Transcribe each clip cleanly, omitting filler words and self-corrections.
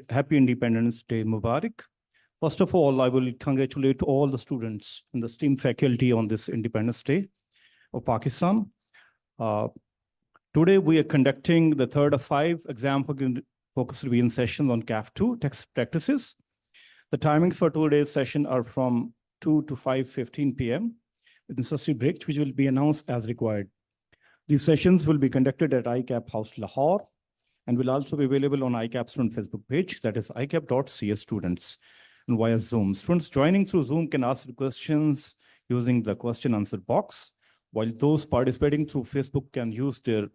Happy Independence Day Mubarak. First of all, I will congratulate all the students and the STEAM faculty on this Independence Day of Pakistan. Uh, Today, we are conducting the third of 5 exam focus revision sessions on CAF2 text practices. The timings for today's session are from 2 to 5:15 p.m. with necessary breaks, which will be announced as required. These sessions will be conducted at ICAP House Lahore and will also be available on ICAP's Facebook page, that is icap.cs and via Zoom. Students joining through Zoom can ask questions using the question answer box, while those participating through Facebook can use their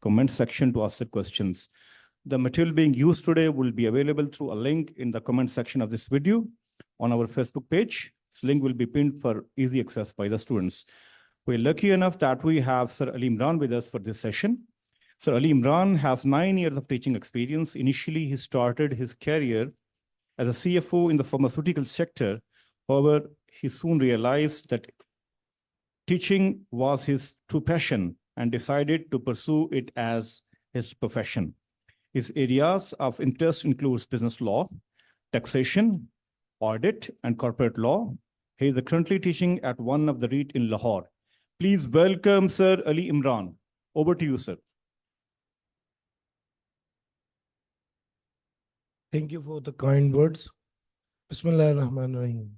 comment section to ask their questions. The material being used today will be available through a link in the comment section of this video on our Facebook page. This link will be pinned for easy access by the students. We're lucky enough that we have Sir Ali Imran with us for this session. Sir Ali Imran has 9 years of teaching experience. Initially, he started his career as a CFO in the pharmaceutical sector. However, he soon realized that teaching was his true passion and decided to pursue it as his profession. His areas of interest includes business law, taxation, audit, and corporate law. He is currently teaching at one of the REIT in Lahore. Please welcome Sir Ali Imran. Over to you, sir. Thank you for the kind words. Bismillahirrahmanirrahim.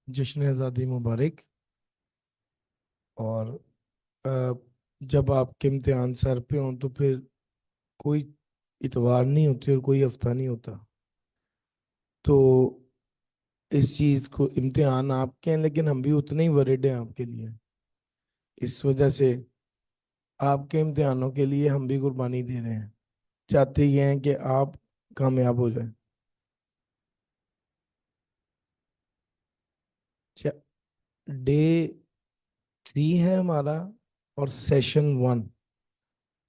जश्न आज़ादी मुबारक। और जब आपके इम्तिहान sir पे हों तो फिर कोई इतवार नहीं होती और कोई हफ्ता नहीं होता। तो इस चीज़ को इम्तिहान आपके हैं, लेकिन हम भी उतने ही वरीड हैं आपके लिए। इस वजह से आपके इम्तिहानों के लिए हम भी कुर्बानी दे रहे हैं, चाहते ये हैं कि आप कामयाब हो जाएं। डे 3 है हमारा और सेशन 1,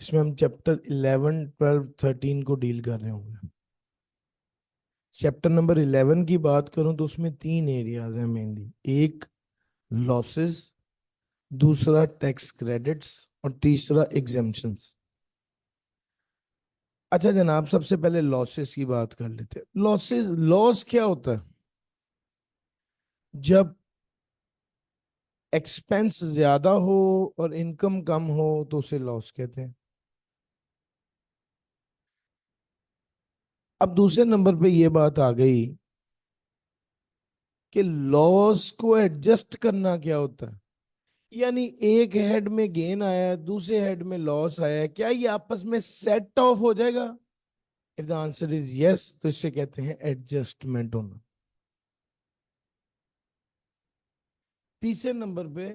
इसमें हम चैप्टर 11, 12, 13 को डील कर रहे होंगे। चैप्टर नंबर 11 की बात करूं तो उसमें 3 एरियाज हैं मेनली। एक लॉसेस, दूसरा टैक्स क्रेडिट्स और तीसरा एग्जेम्पशंस। अच्छा जनाब, सबसे पहले लॉसेस की बात कर लेते हैं। लॉस क्या होता है? जब एक्सपेंस ज्यादा हो और इनकम कम हो तो उसे लॉस कहते हैं। अब दूसरे नंबर पे ये बात आ गई कि लॉस को एडजस्ट करना क्या होता है। यानी एक हेड में गेन आया है, दूसरे हेड में लॉस आया है, क्या ये आपस में सेट ऑफ हो जाएगा? If the answer is yes तो इसे कहते हैं एडजस्टमेंट होना। तीसरे नंबर पे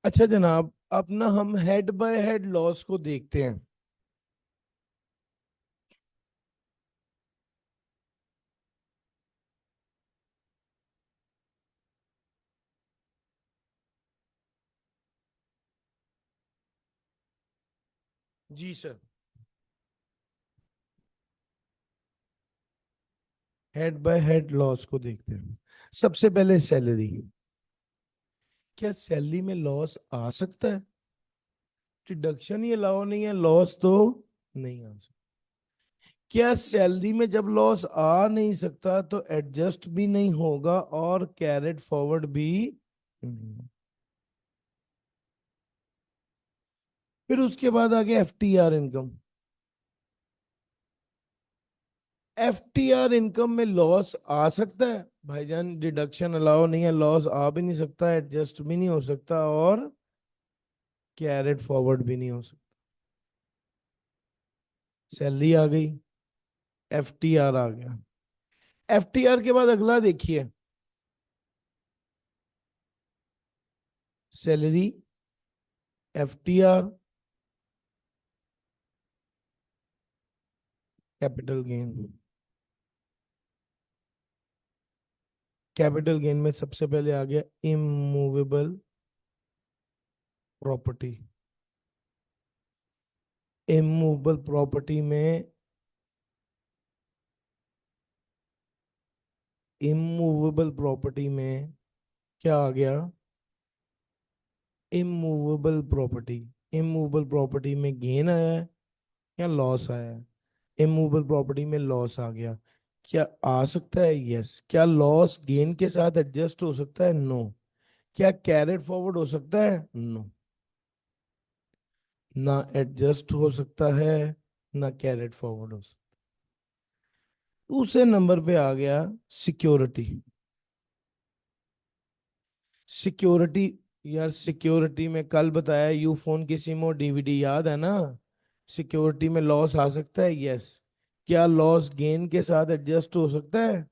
अच्छा जनाब, अब ना हम हेड बाय हेड लॉस को देखते हैं। जी sir. Head by head loss को देखते हैं। सबसे पहले सैलरी। क्या सैलरी में लॉस आ सकता है? डिडक्शन ही अलाउ नहीं है, लॉस तो नहीं आ सकता। क्या सैलरी में जब लॉस आ नहीं सकता तो एडजस्ट भी नहीं होगा और कैरेट फॉरवर्ड भी नहीं। फिर उसके बाद आ गया एफटीआर इनकम। एफटीआर इनकम में लॉस आ सकता है भाईजान, डिडक्शन अलाउ नहीं है, लॉस आ भी नहीं सकता, एडजस्ट भी नहीं हो सकता और कैरेट फॉरवर्ड भी नहीं हो सकता। सैलरी आ गई, एफटीआर आ गया। एफटीआर के बाद अगला देखिए, salary, FTR, capital gain. Capital gain में सबसे पहले आ गया इमूवेबल प्रॉपर्टी। इमूवेबल प्रॉपर्टी में, इमूवेबल प्रॉपर्टी में क्या आ गया? Immovable property. इमूवेबल प्रॉपर्टी में गेन आया है या लॉस आया है? इमूवेबल प्रॉपर्टी में लॉस आ गया। क्या आ सकता है? यस। क्या लॉस गेन के साथ एडजस्ट हो सकता है? नो। क्या कैरेट फॉरवर्ड हो सकता है? नो। ना एडजस्ट हो सकता है, ना कैरेट फॉरवर्ड हो सकता। दूसरे नंबर पे आ गया सिक्योरिटी। सिक्योरिटी, यार सिक्योरिटी में कल बताया यू फोन की सिम और डीवीडी, याद है ना? सिक्योरिटी में लॉस आ सकता है, यस। क्या लॉस गेन के साथ एडजस्ट हो सकता है?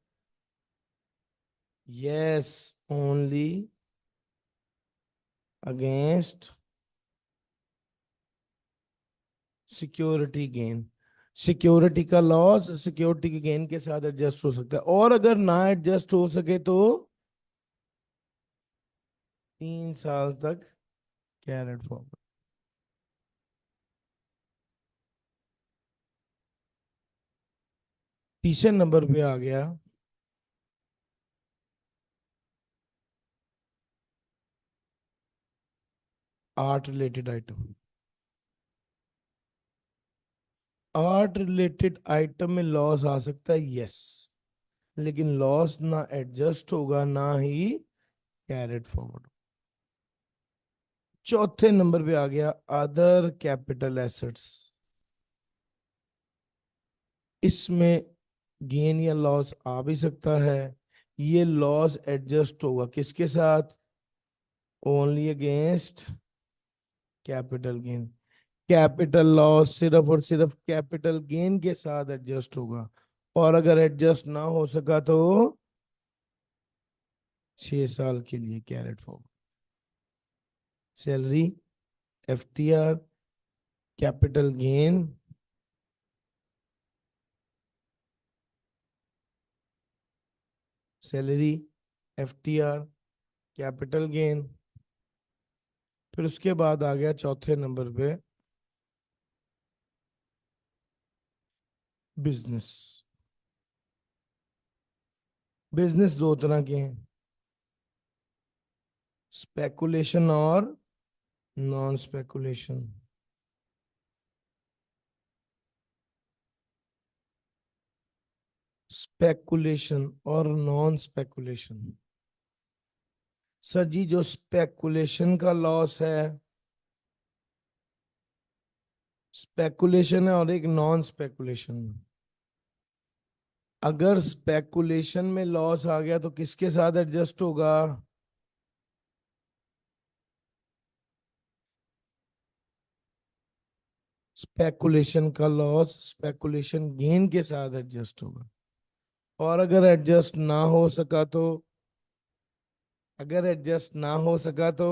Yes, only against security gain. Security का लॉस सिक्योरिटी के गेन के साथ एडजस्ट हो सकता है, और अगर ना एडजस्ट हो सके तो 3 साल तक कैरेट फॉरवर्ड। तीसरे नंबर पे आ गया art related item. Art related item में लॉस आ सकता है, यस। लेकिन लॉस ना एडजस्ट होगा ना ही कैरेट फॉरवर्ड। चौथे नंबर पे आ गया अदर कैपिटल एसेट्स। इसमें गेन या लॉस आ भी सकता है। ये लॉस एडजस्ट होगा किसके साथ? Only against capital gain. Capital loss सिर्फ और सिर्फ कैपिटल गेन के साथ एडजस्ट होगा, और अगर एडजस्ट ना हो सका तो 6 साल के लिए carried forward. Salary, FTR, capital gain, salary, FTR, capital gain. फिर उसके बाद आ गया चौथे नंबर पे बिजनेस। बिजनेस दो तरह के हैं, स्पेकुलेशन और नॉन स्पेकुलेशन। स्पेकुलेशन और नॉन स्पेकुलेशन। सर जी, जो स्पेकुलेशन का लॉस है, स्पेकुलेशन है और एक नॉन स्पेकुलेशन। अगर स्पेकुलेशन में लॉस आ गया तो किसके साथ एडजस्ट होगा? स्पेकुलेशन का लॉस स्पेकुलेशन गेन के साथ एडजस्ट होगा, और अगर एडजस्ट ना हो सका तो, अगर एडजस्ट ना हो सका तो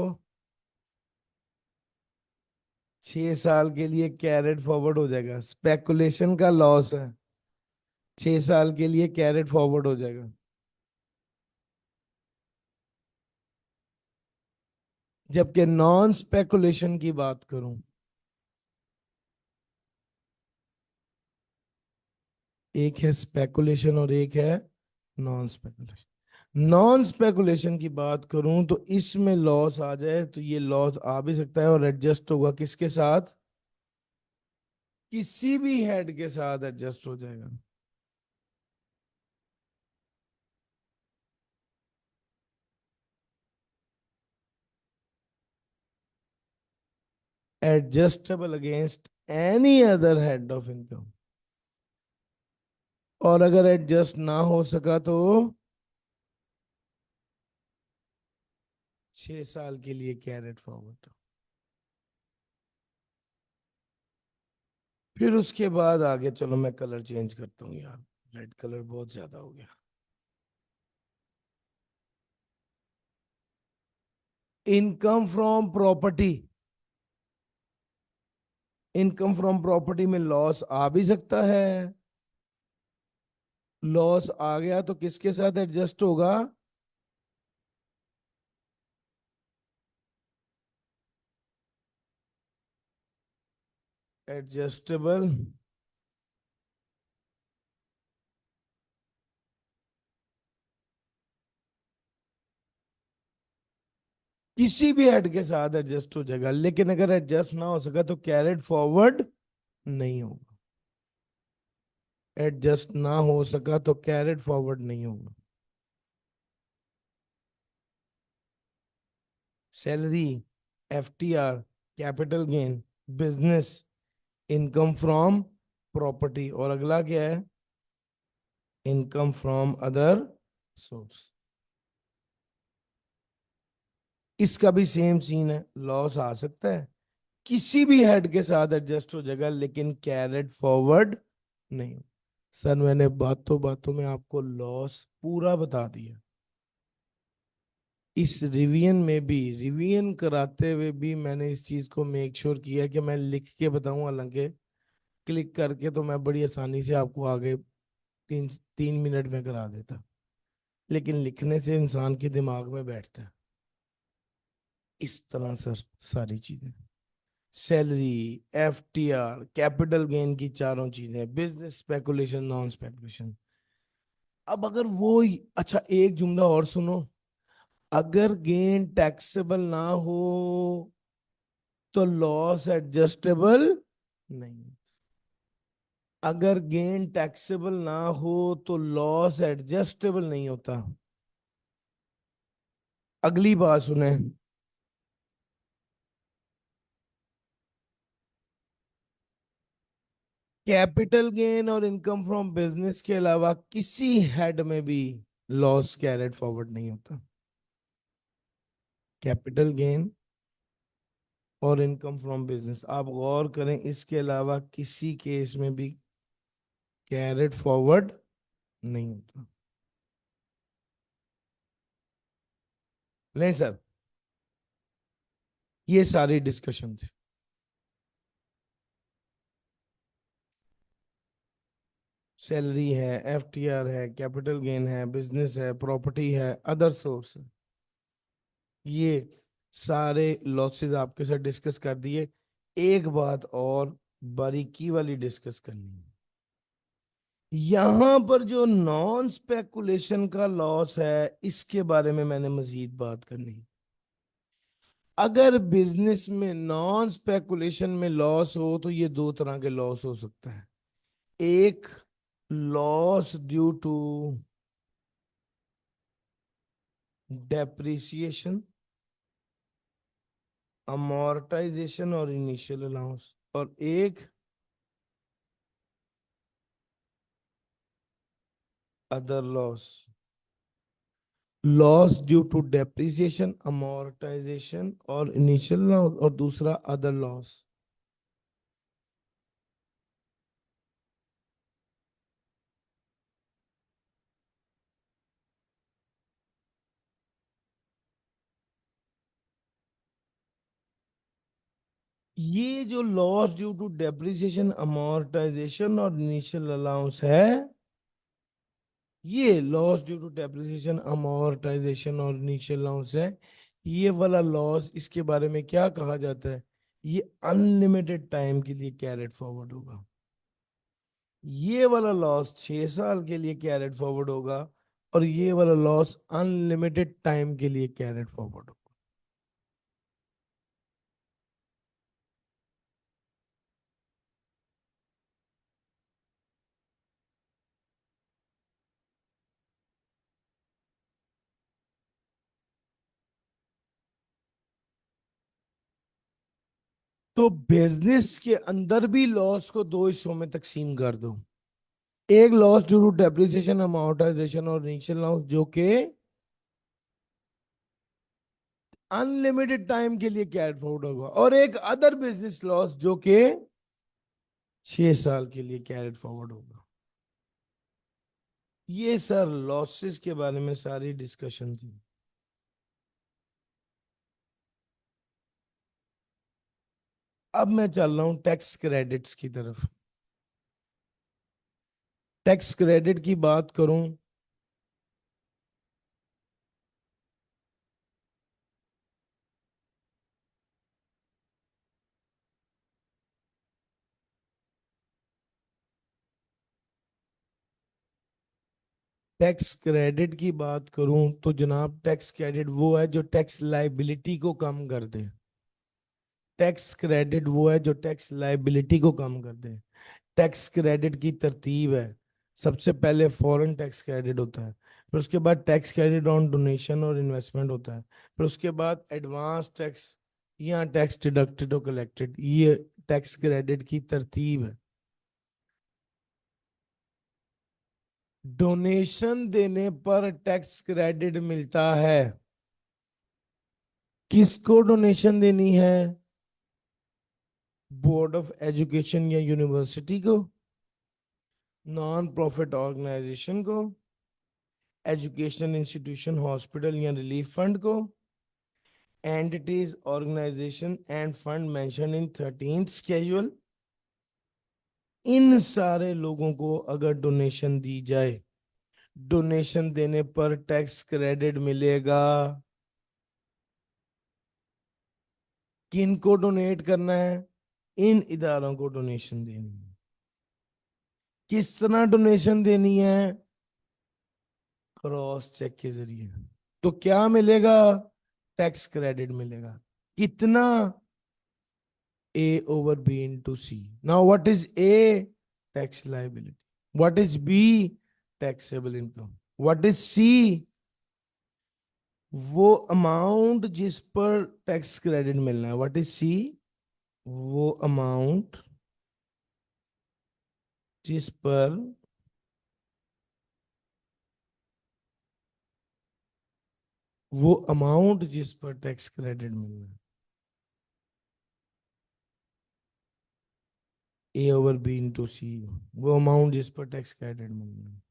6 साल के लिए कैरेट फॉरवर्ड हो जाएगा, स्पेकुलेशन का लॉस है, 6 साल के लिए कैरेट फॉरवर्ड हो जाएगा। जबकि नॉन स्पेकुलेशन की बात करूं, एक है स्पेकुलेशन और एक है नॉन स्पेकुलेशन। नॉन स्पेकुलेशन की बात करूं तो इसमें लॉस आ जाए तो ये लॉस आ भी सकता है और एडजस्ट होगा किसके साथ, किसी भी हेड के साथ एडजस्ट हो जाएगा। Adjustable against any other head of income. और अगर एडजस्ट ना हो सका तो 6 साल के लिए कैरेट फॉरवर्ड। फिर उसके बाद आगे चलो, मैं कलर चेंज करता हूँ यार, रेड कलर बहुत ज्यादा हो गया। Income from property, income from property में लॉस आ भी सकता है। लॉस आ गया तो किसके साथ एडजस्ट होगा, एडजस्टेबल किसी भी हेड के साथ एडजस्ट हो जाएगा। लेकिन अगर एडजस्ट ना हो सका तो कैरेट फॉरवर्ड नहीं होगा। एडजस्ट ना हो सका तो कैरेट फॉरवर्ड नहीं होगा। Salary, FTR, capital gain, business, income from property, और अगला क्या है, इनकम फ्रॉम अदर सोर्स। इसका भी सेम सीन है, लॉस आ सकता है, किसी भी हेड के साथ एडजस्ट हो जाएगा, लेकिन कैरेट फॉरवर्ड नहीं। सर मैंने बातों बातों में आपको लॉस पूरा बता दिया। इस रिवीजन में भी, रिवीजन कराते हुए भी मैंने इस चीज को मेक श्योर किया कि मैं लिख के बताऊं। हालांकि क्लिक करके तो मैं बड़ी आसानी से आपको आगे 3 3 मिनट में करा देता, लेकिन लिखने से इंसान के दिमाग में बैठता है। इस तरह सर सारी चीजें, सैलरी, एफटीआर, कैपिटल गेन की चारों चीजें, बिजनेस, स्पेकुलेशन, नॉन स्पेकुलेशन। अब अगर अच्छा एक जुमला और सुनो, अगर गेन टैक्सेबल ना हो तो लॉस एडजस्टेबल नहीं। अगर गेन टैक्सेबल ना हो तो लॉस एडजस्टेबल नहीं होता। अगली बात सुने, कैपिटल गेन और इनकम फ्रॉम बिजनेस के अलावा किसी हेड में भी लॉस कैरेट फॉरवर्ड नहीं होता। कैपिटल गेन और इनकम फ्रॉम बिजनेस, आप गौर करें, इसके अलावा किसी केस में भी कैरेट फॉरवर्ड नहीं होता। नहीं सर, ये सारी डिस्कशन थी। सैलरी है, एफटीआर है, कैपिटल गेन है, बिजनेस है, प्रॉपर्टी है, अदर सोर्स है, ये सारे लॉसेस आपके साथ डिस्कस कर दिए। एक बात और बारीकी वाली डिस्कस करनी है, यहां पर जो नॉन स्पेकुलेशन का लॉस है इसके बारे में मैंने मजीद बात करनी है। अगर बिजनेस में नॉन स्पेकुलेशन में लॉस हो तो ये दो तरह के लॉस हो सकता है। एक, loss due to depreciation, amortization और इनिशियल अलाउंस, और एक other loss. Loss due to depreciation, amortization और इनिशियल लॉस, और दूसरा अदर लॉस। ये जो loss due to depreciation amortization और इनिशियल अलाउंस है, ये loss due to depreciation amortization और इनिशियल अलाउंस है, ये वाला लॉस, इसके बारे में क्या कहा जाता है, ये अनलिमिटेड टाइम के लिए कैरेट फॉरवर्ड होगा। ये वाला लॉस 6 साल के लिए कैरेट फॉरवर्ड होगा, और ये वाला लॉस अनलिमिटेड टाइम के लिए कैरेट फॉरवर्ड होगा। तो बिजनेस के अंदर भी लॉस को दो हिस्सों में तकसीम कर दो। एक loss due to depreciation amortization और इनिशियल लॉस जो कि अनलिमिटेड टाइम के लिए कैरेट फॉरवर्ड होगा, और एक अदर बिजनेस लॉस जो कि 6 साल के लिए कैरेट फॉरवर्ड होगा। ये सर लॉसेस के बारे में सारी डिस्कशन थी। अब मैं चल रहा हूं टैक्स क्रेडिट्स की तरफ। टैक्स क्रेडिट की बात करूं, टैक्स क्रेडिट की बात करूं तो जनाब टैक्स क्रेडिट वो है जो टैक्स लाइबिलिटी को कम कर दे। टैक्स क्रेडिट वो है जो टैक्स लाइबिलिटी को कम कर दे। टैक्स क्रेडिट की तरतीब है, सबसे पहले फॉरेन टैक्स क्रेडिट होता है, फिर उसके बाद टैक्स क्रेडिट ऑन डोनेशन और इन्वेस्टमेंट होता है, फिर उसके बाद एडवांस टैक्स या टैक्स डिडक्टेड और कलेक्टेड। ये टैक्स क्रेडिट की तरतीब है। डोनेशन देने पर टैक्स क्रेडिट मिलता है। किसको डोनेशन देनी है? बोर्ड ऑफ एजुकेशन या यूनिवर्सिटी को, नॉन प्रॉफिट ऑर्गेनाइजेशन को, एजुकेशन इंस्टीट्यूशन हॉस्पिटल या रिलीफ फंड को, entities organisation and fund mention in 13th schedule. इन सारे लोगों को अगर डोनेशन दी जाए, डोनेशन देने पर टैक्स क्रेडिट मिलेगा। किनको डोनेट करना है? इन इदारों को डोनेशन देनी है। किस तरह डोनेशन देनी है? क्रॉस चेक के जरिए। तो क्या मिलेगा? टैक्स क्रेडिट मिलेगा। कितना? A over B into C. Now what is A? Tax liability. What is B? Taxable income. What is C? वो अमाउंट जिस पर टैक्स क्रेडिट मिलना है। What is C? वो अमाउंट जिस पर जिस पर टैक्स क्रेडिट मिलना है। ए ओवर बी इंटू सी, वो अमाउंट जिस पर टैक्स क्रेडिट मिलना है।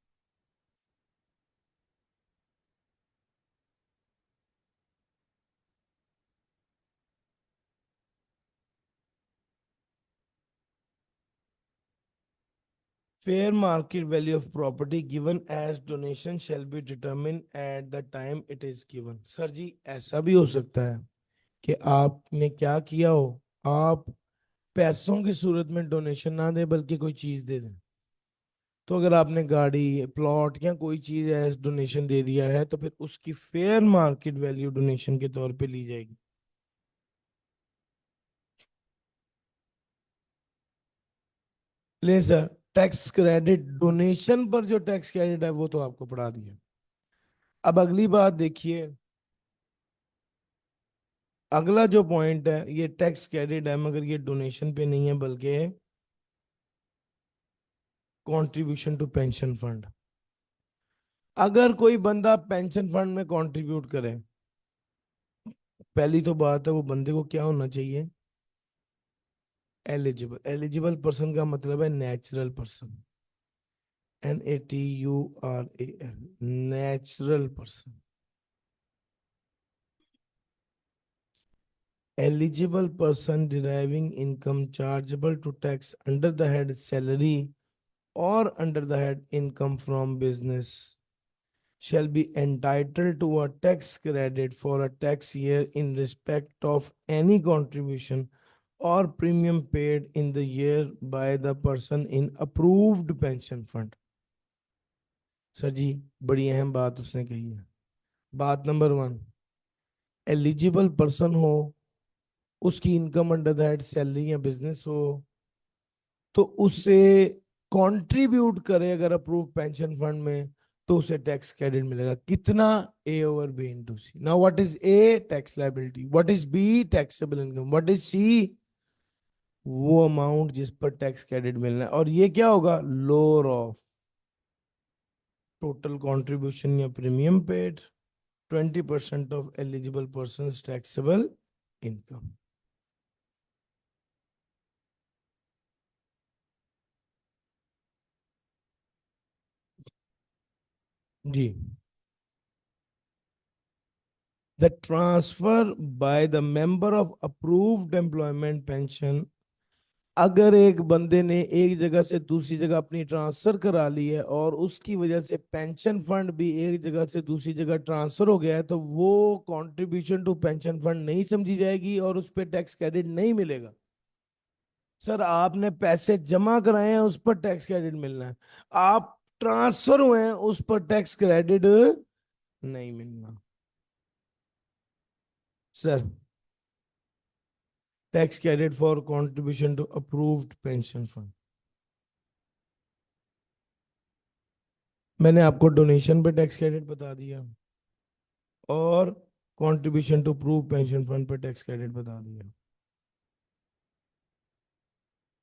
Fair market value of property given as donation shall be determined at the time it is given। Sir जी ऐसा भी हो सकता है कि आपने क्या किया हो, आप पैसों की सूरत में डोनेशन ना दे बल्कि कोई चीज दे दें। तो अगर आपने गाड़ी, प्लॉट या कोई चीज एज डोनेशन दे दिया है तो फिर उसकी फेयर मार्केट वैल्यू डोनेशन के तौर पे ली जाएगी। ले सर, टैक्स क्रेडिट डोनेशन पर जो टैक्स क्रेडिट है वो तो आपको पढ़ा दिया। अब अगली बात देखिए, अगला जो पॉइंट है ये टैक्स क्रेडिट है मगर ये डोनेशन पे नहीं है बल्कि कंट्रीब्यूशन टू पेंशन फंड। अगर कोई बंदा पेंशन फंड में कंट्रीब्यूट करे, पहली तो बात है वो बंदे को क्या होना चाहिए? एलिजिबल। एलिजिबल पर्सन का मतलब है natural person. NATURAL, natural person. eligible person deriving income chargeable to tax under the head salary or under the head income from business shall be entitled to a tax credit for a tax year in respect of any contribution or premium paid in the year by the person in approved pension fund. Sir जी, बड़ी अहम बात उसने कही है। बात number 1, eligible person हो, उसकी income under the head salary या बिजनेस हो, तो उससे कंट्रीब्यूट करे अगर अप्रूव पेंशन फंड में, तो उसे टैक्स क्रेडिट मिलेगा। कितना? A over B into C. Now what is A? Tax liability. What is B? Taxable income. What is C? वो अमाउंट जिस पर टैक्स क्रेडिट मिलना है। और ये क्या होगा? लोअर ऑफ टोटल कंट्रीब्यूशन या premium paid, 20% of eligible person taxable income. जी। The transfer by the member of approved employment pension, अगर एक बंदे ने एक जगह से दूसरी जगह अपनी ट्रांसफर करा ली है और उसकी वजह से पेंशन फंड भी एक जगह से दूसरी जगह ट्रांसफर हो गया है, तो वो कंट्रीब्यूशन टू पेंशन फंड नहीं समझी जाएगी और उस पर टैक्स क्रेडिट नहीं मिलेगा। सर, आपने पैसे जमा कराए हैं, उस पर टैक्स क्रेडिट मिलना है। आप ट्रांसफर हुए हैं, उस पर टैक्स क्रेडिट नहीं मिलना। Sir, tax credit for contribution to approved pension fund, मैंने आपको डोनेशन पे टैक्स क्रेडिट बता दिया और contribution to approve pension fund पे टैक्स क्रेडिट बता दिया।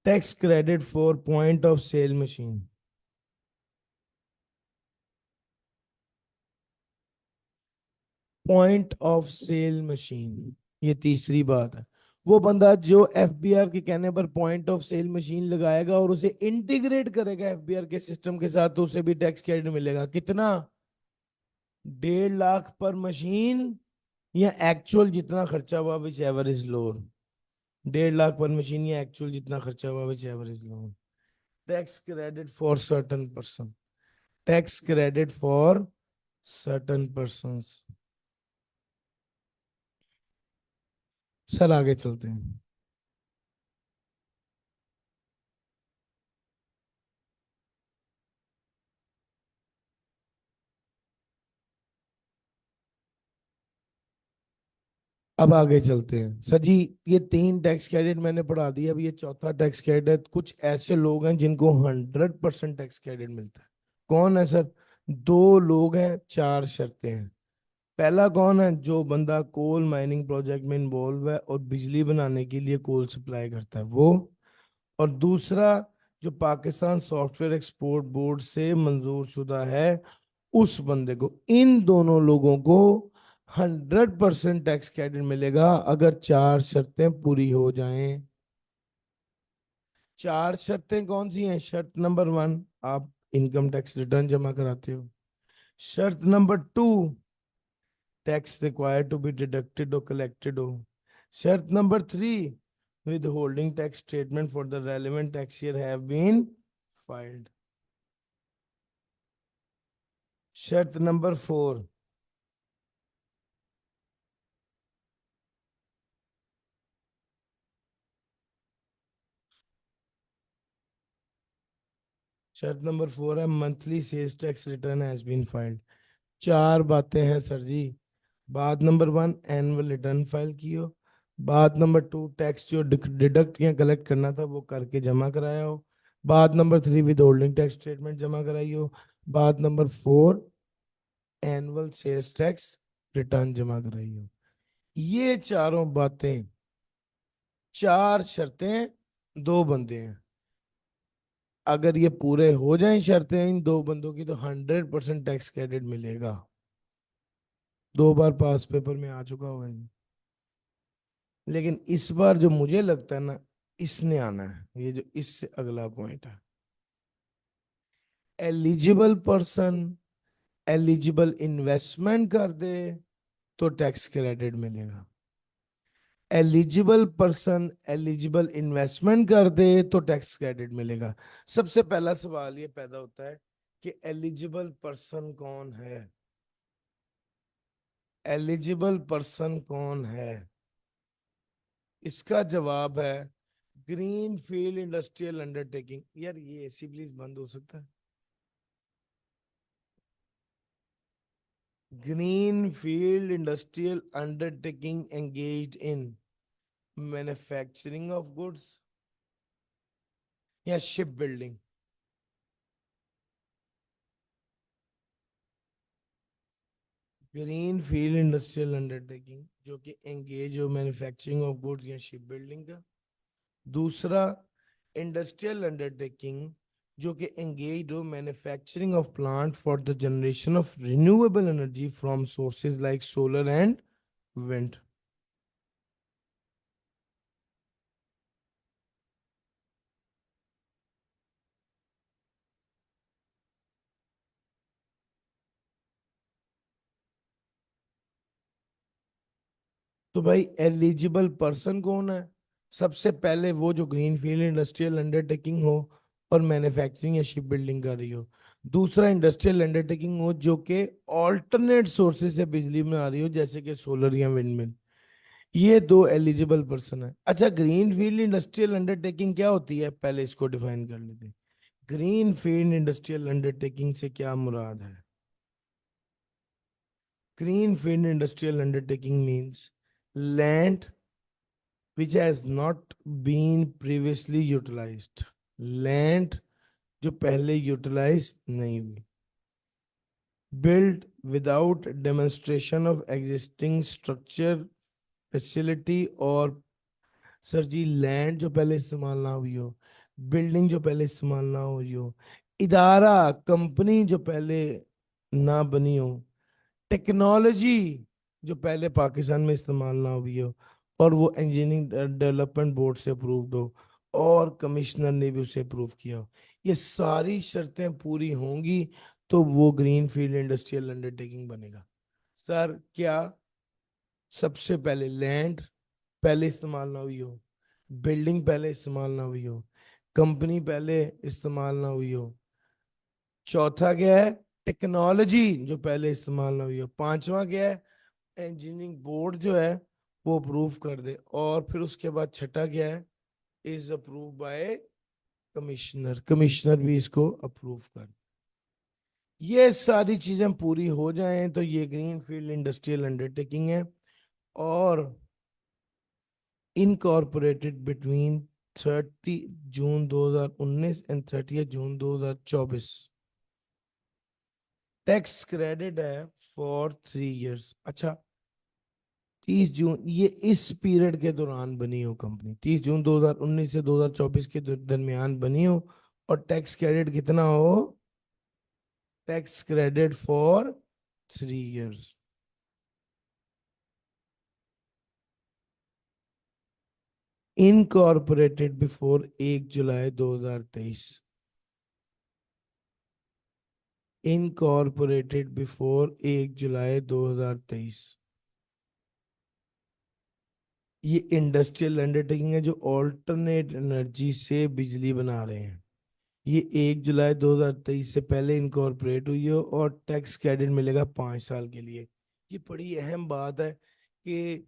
Tax credit for point of sale machine, point of sale machine, ये तीसरी बात है। वो बंदा जो एफबीआर के कहने पर पॉइंट ऑफ सेल मशीन लगाएगा और उसे इंटीग्रेट करेगा एफबीआर के सिस्टम के साथ, तो उसे भी टैक्स क्रेडिट मिलेगा। कितना? 1.5 लाख पर मशीन या एक्चुअल जितना खर्चा हुआ, which ever is lower. 1.5 lakh पर मशीन या एक्चुअल जितना खर्चा हुआ, which ever is lower. Tax credit for certain person, tax credit for certain person. Sir, आगे चलते हैं। अब आगे चलते हैं सर जी। ये 3 टैक्स क्रेडिट मैंने पढ़ा दिया, अब ये चौथा टैक्स क्रेडिट। कुछ ऐसे लोग हैं जिनको 100% टैक्स क्रेडिट मिलता है। कौन है सर? 2 लोग हैं, 4 शर्तें हैं। पहला कौन है? जो बंदा कोल माइनिंग प्रोजेक्ट में इन्वॉल्व है और बिजली बनाने के लिए कोल सप्लाई करता है, वो। और दूसरा, जो पाकिस्तान सॉफ्टवेयर एक्सपोर्ट बोर्ड से मंजूर शुदा है, उस बंदे को। इन दोनों लोगों को 100% टैक्स क्रेडिट मिलेगा अगर 4 शर्तें पूरी हो जाएं। 4 शर्तें कौन सी हैं? शर्त नंबर 1, आप इनकम टैक्स रिटर्न जमा कराते हो। शर्त number 2, tax required to be deducted और कलेक्टेड हो। शर्त number 3, withholding tax statement for the relevant tax year have been filed. शर्त नंबर 4, शर्त नंबर 4 है monthly sales tax return has been filed. 4 बातें हैं सर जी। बात नंबर 1, एनुअल रिटर्न फाइल की हो। बात नंबर 2, टैक्स जो डिडक्ट या कलेक्ट करना था वो करके जमा कराया हो। बात number 3, withholding tax statement जमा कराई हो। बात number 4, annual sales tax return जमा कराई हो। ये चारों बातें, 4 शर्तें, 2 बंदे हैं। अगर ये पूरे हो जाएं शर्तें इन 2 बंदों की, तो 100% टैक्स क्रेडिट मिलेगा। 2 बार पास पेपर में आ चुका हुआ है। लेकिन इस बार जो मुझे लगता है ना, इसने आना है, ये जो इससे अगला पॉइंट है। एलिजिबल पर्सन एलिजिबल इन्वेस्टमेंट कर दे तो टैक्स क्रेडिट मिलेगा। एलिजिबल पर्सन एलिजिबल इन्वेस्टमेंट कर दे तो टैक्स क्रेडिट मिलेगा। सबसे पहला सवाल ये पैदा होता है कि एलिजिबल पर्सन कौन है। एलिजिबल पर्सन कौन है? इसका जवाब है ग्रीन फील्ड इंडस्ट्रियल अंडरटेकिंग। यार ये एसी प्लीज बंद हो सकता है? Green field industrial undertaking engaged in manufacturing of goods या ship building. Green field industrial undertaking जो कि एंगेज हो मैन्युफैक्चरिंग ऑफ गुड्स या शिप बिल्डिंग का। दूसरा इंडस्ट्रियल अंडरटेकिंग जो कि एंगेज हो manufacturing of plant for the generation of renewable energy from sources like solar and wind. तो भाई एलिजिबल पर्सन कौन है? सबसे पहले वो जो ग्रीन फील्ड इंडस्ट्रियल अंडरटेकिंग हो और मैन्युफैक्चरिंग या शिप बिल्डिंग कर रही हो। दूसरा इंडस्ट्रियल अंडरटेकिंग हो जो कि ऑल्टरनेट सोर्सेज से बिजली बना रही हो जैसे कि सोलर या विंड मिल। ये दो एलिजिबल पर्सन है। अच्छा ग्रीन फील्ड इंडस्ट्रियल अंडरटेकिंग क्या होती है पहले इसको डिफाइन कर लेते हैं। ग्रीन फील्ड इंडस्ट्रियल अंडरटेकिंग से क्या मुराद है? Green field industrial undertaking means land which has not been previously utilized। Land जो पहले यूटिलाइज नहीं हुई। built without demonstration of existing structure facility और सर जी लैंड जो पहले इस्तेमाल ना हुई हो, बिल्डिंग जो पहले इस्तेमाल ना हुई हो, इदारा कंपनी जो पहले ना बनी हो, टेक्नोलॉजी जो पहले पाकिस्तान में इस्तेमाल ना हुई हो और वो इंजीनियरिंग डेवलपमेंट बोर्ड से अप्रूव्ड हो और कमिश्नर ने भी उसे अप्रूव किया हो। ये सारी शर्तें पूरी होंगी तो वो ग्रीन फील्ड इंडस्ट्रियल अंडरटेकिंग बनेगा। सर क्या सबसे पहले लैंड पहले इस्तेमाल ना हुई हो, बिल्डिंग पहले इस्तेमाल ना हुई हो, कंपनी पहले इस्तेमाल ना हुई हो, चौथा क्या है टेक्नोलॉजी जो पहले इस्तेमाल ना हुई हो, पांचवा क्या है इंजीनियरिंग बोर्ड जो है वो अप्रूव कर दे, और फिर उसके बाद छठा क्या है is approve by commissioner, commissioner भी इसको अप्रूव कर। ये सारी चीजें पूरी हो जाएं तो ये ग्रीन फील्ड इंडस्ट्रियल अंडरटेकिंग है और incorporated between 30 June 2019 and 30 June 2024। Tax credit है फॉर 3 इयर्स। अच्छा 30 जून ये इस पीरियड के दौरान बनी हो कंपनी, 30 जून 2019 से 2024 के दरमियान बनी हो और टैक्स क्रेडिट कितना हो? Tax credit for 3 years. Incorporated before 1 July 2023। Incorporated before 1 जुलाई 2023। ये इंडस्ट्रियल अंडरटेकिंग है जो ऑल्टरनेट एनर्जी से बिजली बना रहे हैं। ये 1 जुलाई 2023 से पहले इनकॉर्पोरेट हुई हो और टैक्स क्रेडिट मिलेगा 5 साल के लिए। ये बड़ी अहम बात है कि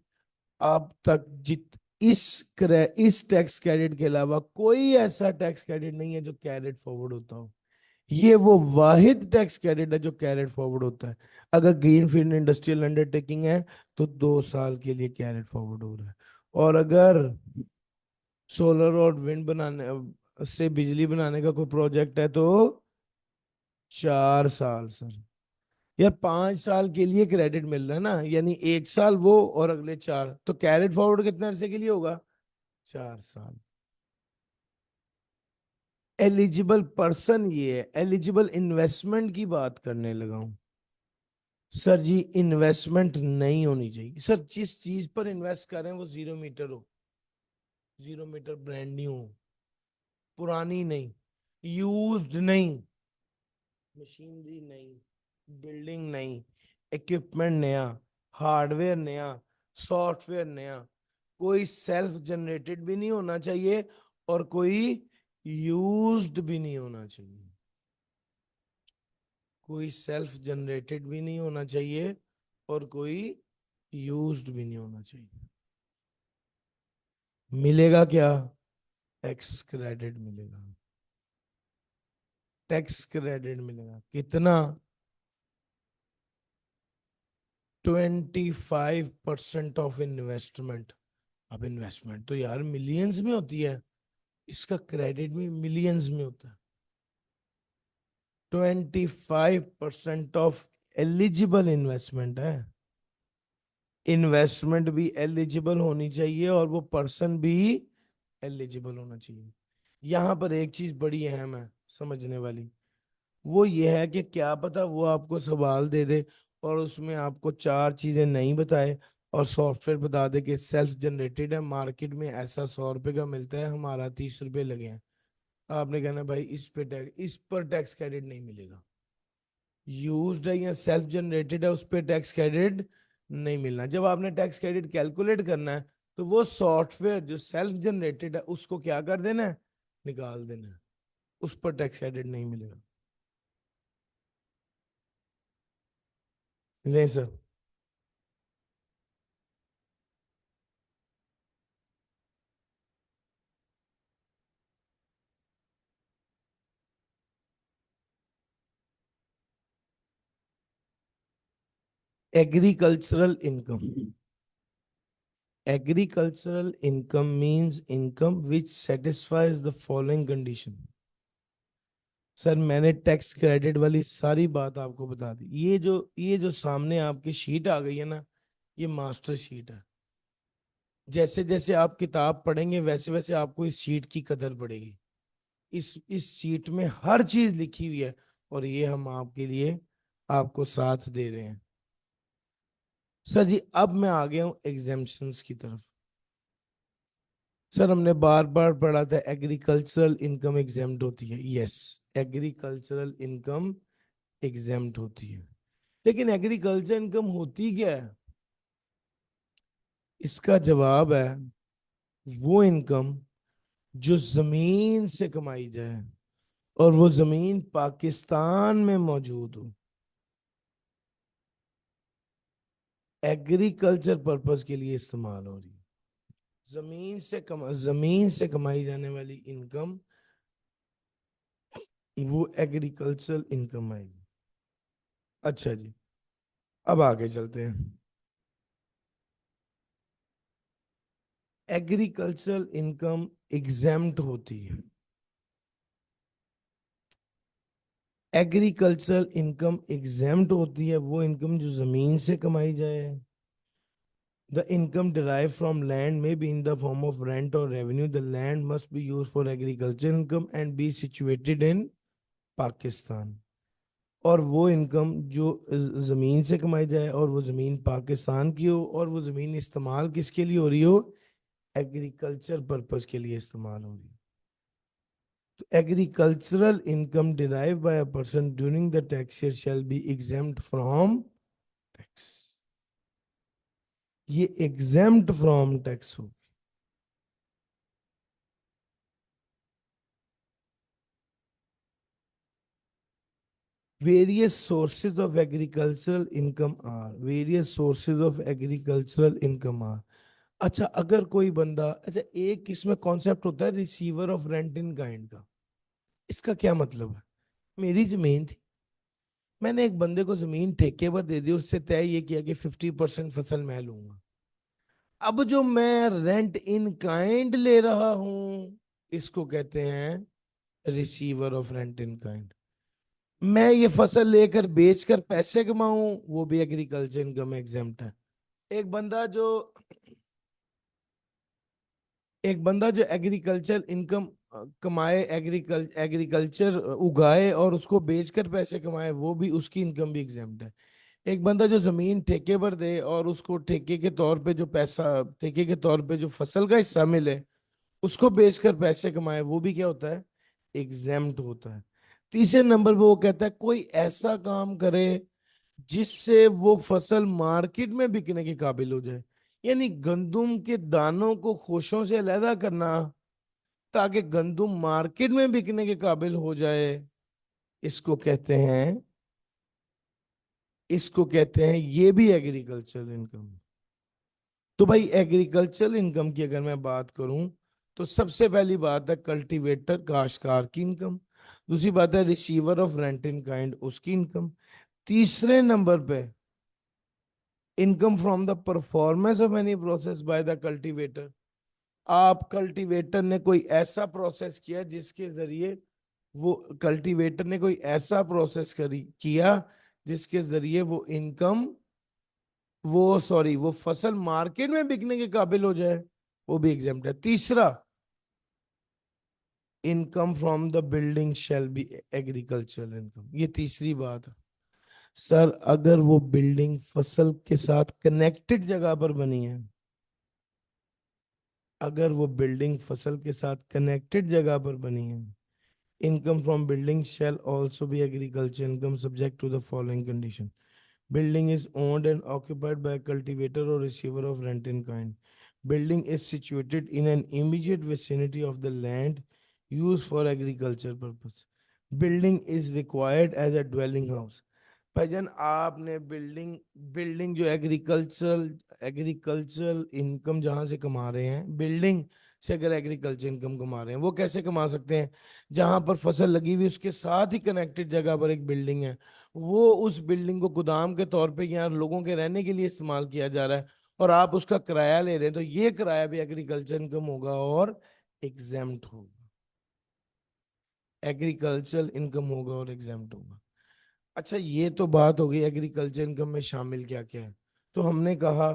अब तक जित इस टैक्स क्रेडिट के अलावा कोई ऐसा टैक्स क्रेडिट नहीं है जो कैरेट फॉरवर्ड होता हो। ये वो वाहिद टैक्स क्रेडिट है जो कैरेट फॉरवर्ड होता है। अगर ग्रीन फील्ड इंडस्ट्रियल अंडरटेकिंग है तो 2 साल के लिए कैरेट फॉरवर्ड हो रहा है, और अगर सोलर और विंड बनाने से बिजली बनाने का कोई प्रोजेक्ट है तो 4 साल सर। यार 5 साल के लिए क्रेडिट मिल रहा है ना, यानी 1 साल वो और अगले 4, तो कैरेट फॉरवर्ड कितने अरसे के लिए होगा? 4 साल। एलिजिबल पर्सन ये है। एलिजिबल इन्वेस्टमेंट की बात करने लगा हूं। सर जी इन्वेस्टमेंट नहीं होनी चाहिए। सर जिस चीज पर इन्वेस्ट कर रहे हैं वो 0 मीटर हो, 0 मीटर ब्रांड न्यू हो, पुरानी नहीं, यूज्ड नहीं, मशीनरी नहीं, बिल्डिंग नहीं, इक्विपमेंट नया, हार्डवेयर नया, सॉफ्टवेयर नया, कोई सेल्फ जनरेटेड भी नहीं होना चाहिए और कोई यूज्ड भी नहीं होना चाहिए। कोई सेल्फ जनरेटेड भी नहीं होना चाहिए और कोई यूज्ड भी नहीं होना चाहिए। मिलेगा क्या? टैक्स क्रेडिट मिलेगा। टैक्स क्रेडिट मिलेगा कितना? 25% ऑफ इन्वेस्टमेंट। अब इन्वेस्टमेंट तो यार मिलियंस में होती है, इसका क्रेडिट भी मिलियंस में होता है। 25% ऑफ एलिजिबल इन्वेस्टमेंट है। इन्वेस्टमेंट भी एलिजिबल होनी चाहिए और वो पर्सन भी एलिजिबल होना चाहिए। यहां पर एक चीज बड़ी अहम है समझने वाली, वो ये है कि क्या पता वो आपको सवाल दे दे और उसमें आपको चार चीजें नहीं बताए और सॉफ्टवेयर बता दे कि सेल्फ जनरेटेड है, मार्केट में ऐसा 100 रुपए का मिलता है, हमारा 30 रुपए लगे हैं। आपने कहना भाई इस पर टैक्स क्रेडिट नहीं मिलेगा। यूज्ड है या सेल्फ जनरेटेड है उस पर टैक्स क्रेडिट नहीं मिलना। जब आपने टैक्स क्रेडिट कैलकुलेट करना है तो वो सॉफ्टवेयर जो सेल्फ जनरेटेड है उसको क्या कर देना है? निकाल देना है। उस पर टैक्स क्रेडिट नहीं मिलेगा। नहीं sir. Agricultural income. Agricultural income means income which satisfies the following condition. Sir मैंने टैक्स क्रेडिट वाली सारी बात आपको बता दी। ये जो सामने आपकी शीट आ गई है ना, ये मास्टर शीट है। जैसे जैसे आप किताब पढ़ेंगे वैसे वैसे आपको इस शीट की कदर पड़ेगी। इस शीट में हर चीज लिखी हुई है और ये हम आपके लिए आपको साथ दे रहे हैं। सर जी अब मैं आ गया हूं एग्जाम्पशंस की तरफ। सर हमने बार बार पढ़ा था एग्रीकल्चरल इनकम एग्जेम्प्ट होती है। यस, एग्रीकल्चरल इनकम एग्जेम्प्ट होती है। लेकिन एग्रीकल्चर इनकम होती क्या है? इसका जवाब है वो इनकम जो जमीन से कमाई जाए और वो जमीन पाकिस्तान में मौजूद हो, एग्रीकल्चर पर्पस के लिए इस्तेमाल हो रही है। जमीन से कमाई जाने वाली इनकम वो एग्रीकल्चरल इनकम आएगी। अच्छा जी, अब आगे चलते हैं। एग्रीकल्चरल इनकम एग्जेम्प्ट होती है। एग्रीकल्चरल इनकम एग्जेम्प्ट होती है वो इनकम जो जमीन से कमाई जाए। The income derived from land may be in the form of rent or revenue. The land must be used for agriculture income and be situated in Pakistan. और वो इनकम जो जमीन से कमाई जाए और वो जमीन पाकिस्तान की हो और वो जमीन इस्तेमाल किसके लिए हो रही हो? एग्रीकल्चर पर्पस के लिए इस्तेमाल हो रही है। तो agricultural income derived by a person during the tax year shall be exempt from tax. ये exempt from tax हो। Various sources of agricultural income are, various sources of agricultural income are। अच्छा अगर कोई बंदा, अच्छा एक इसमें कॉन्सेप्ट होता है receiver of rent in kind का। इसका क्या मतलब है? मेरी जमीन थी, मैंने एक बंदे को जमीन ठेके पर दे दी, उससे तय ये किया कि 50% फसल मैं लूंगा। अब जो मैं रेंट इन काइंड ले रहा हूं इसको कहते हैं receiver of rent in kind. मैं ये फसल लेकर बेचकर पैसे कमाऊं वो भी एग्रीकल्चर इनकम एग्जेम्प्ट है। एक बंदा जो एक बंदा जो एग्रीकल्चर इनकम कमाए, एग्रीकल्चर उगाए और उसको बेचकर पैसे कमाए वो भी, उसकी इनकम भी एग्जेम्प्ट है। एक बंदा जो जमीन ठेके पर दे और उसको ठेके के तौर पे जो पैसा, ठेके के तौर पे जो फसल का हिस्सा मिले उसको बेचकर पैसे कमाए वो भी क्या होता है? एग्जेम्प्ट होता है। तीसरे नंबर पे वो कहता है कोई ऐसा काम करे जिससे वो फसल मार्केट में बिकने के काबिल हो जाए। यानी गंदुम के दानों को खोशों से अलहदा करना ताकि गंदुम मार्केट में बिकने के काबिल हो जाए, इसको कहते हैं, ये भी एग्रीकल्चरल इनकम। तो भाई एग्रीकल्चरल इनकम की अगर मैं बात करूं तो सबसे पहली बात है कल्टीवेटर काश्तकार की इनकम, दूसरी बात है receiver of rent in kind उसकी इनकम, तीसरे नंबर पे income from the performance of any process by the cultivator. आप कल्टीवेटर ने कोई ऐसा प्रोसेस किया जिसके जरिए वो कल्टीवेटर ने कोई ऐसा प्रोसेस किया जिसके जरिए वो इनकम वो फसल मार्केट में बिकने के काबिल हो जाए, वो भी एग्जाम्प्ट है। तीसरा, income from the building shall be agricultural income, ये तीसरी बात है। सर अगर वो बिल्डिंग फसल के साथ कनेक्टेड जगह पर बनी है, अगर वो बिल्डिंग फसल के साथ कनेक्टेड जगह पर बनी है, income from building shall also be agriculture income subject to the following condition. Building is owned and occupied by a cultivator or receiver of rent in kind. Building is situated in an immediate vicinity of the land used for agriculture purpose. Building is required as a dwelling house. भाईजान आपने building building जो agricultural income जहां से कमा रहे हैं, building से अगर एग्रीकल्चर इनकम कमा रहे हैं, वो कैसे कमा सकते हैं? जहां पर फसल लगी हुई उसके साथ ही कनेक्टेड जगह पर एक बिल्डिंग है, वो उस बिल्डिंग को गोदाम के तौर पे यहाँ लोगों के रहने के लिए इस्तेमाल किया जा रहा है और आप उसका किराया ले रहे हैं, तो ये किराया भी एग्रीकल्चर इनकम होगा और एग्जेम्प्ट होगा, एग्रीकल्चर इनकम होगा और एग्जेम्प्ट होगा। अच्छा, ये तो बात हो गई एग्रीकल्चर इनकम में शामिल क्या क्या है। तो हमने कहा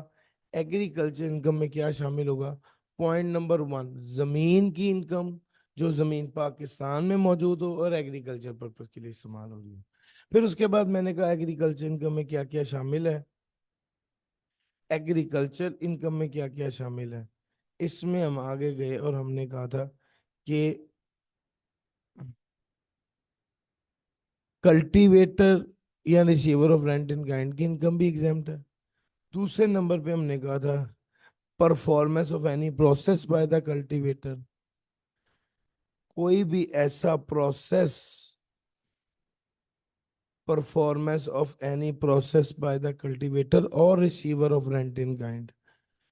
एग्रीकल्चर इनकम में क्या शामिल होगा। पॉइंट नंबर 1, जमीन की इनकम, जो जमीन पाकिस्तान में मौजूद हो और एग्रीकल्चर पर्पज के लिए इस्तेमाल हो रही है। फिर उसके बाद मैंने कहा एग्रीकल्चर इनकम में क्या क्या शामिल है, एग्रीकल्चर इनकम में क्या क्या शामिल है। इसमें हम आगे गए और हमने कहा था कि कल्टीवेटर या receiver of rent in kind की इनकम भी एग्जाम्प्ट है। दूसरे नंबर पे हमने कहा था performance of any process by the cultivator, कोई भी ऐसा process, performance of any process by the cultivator और receiver of rent in kind,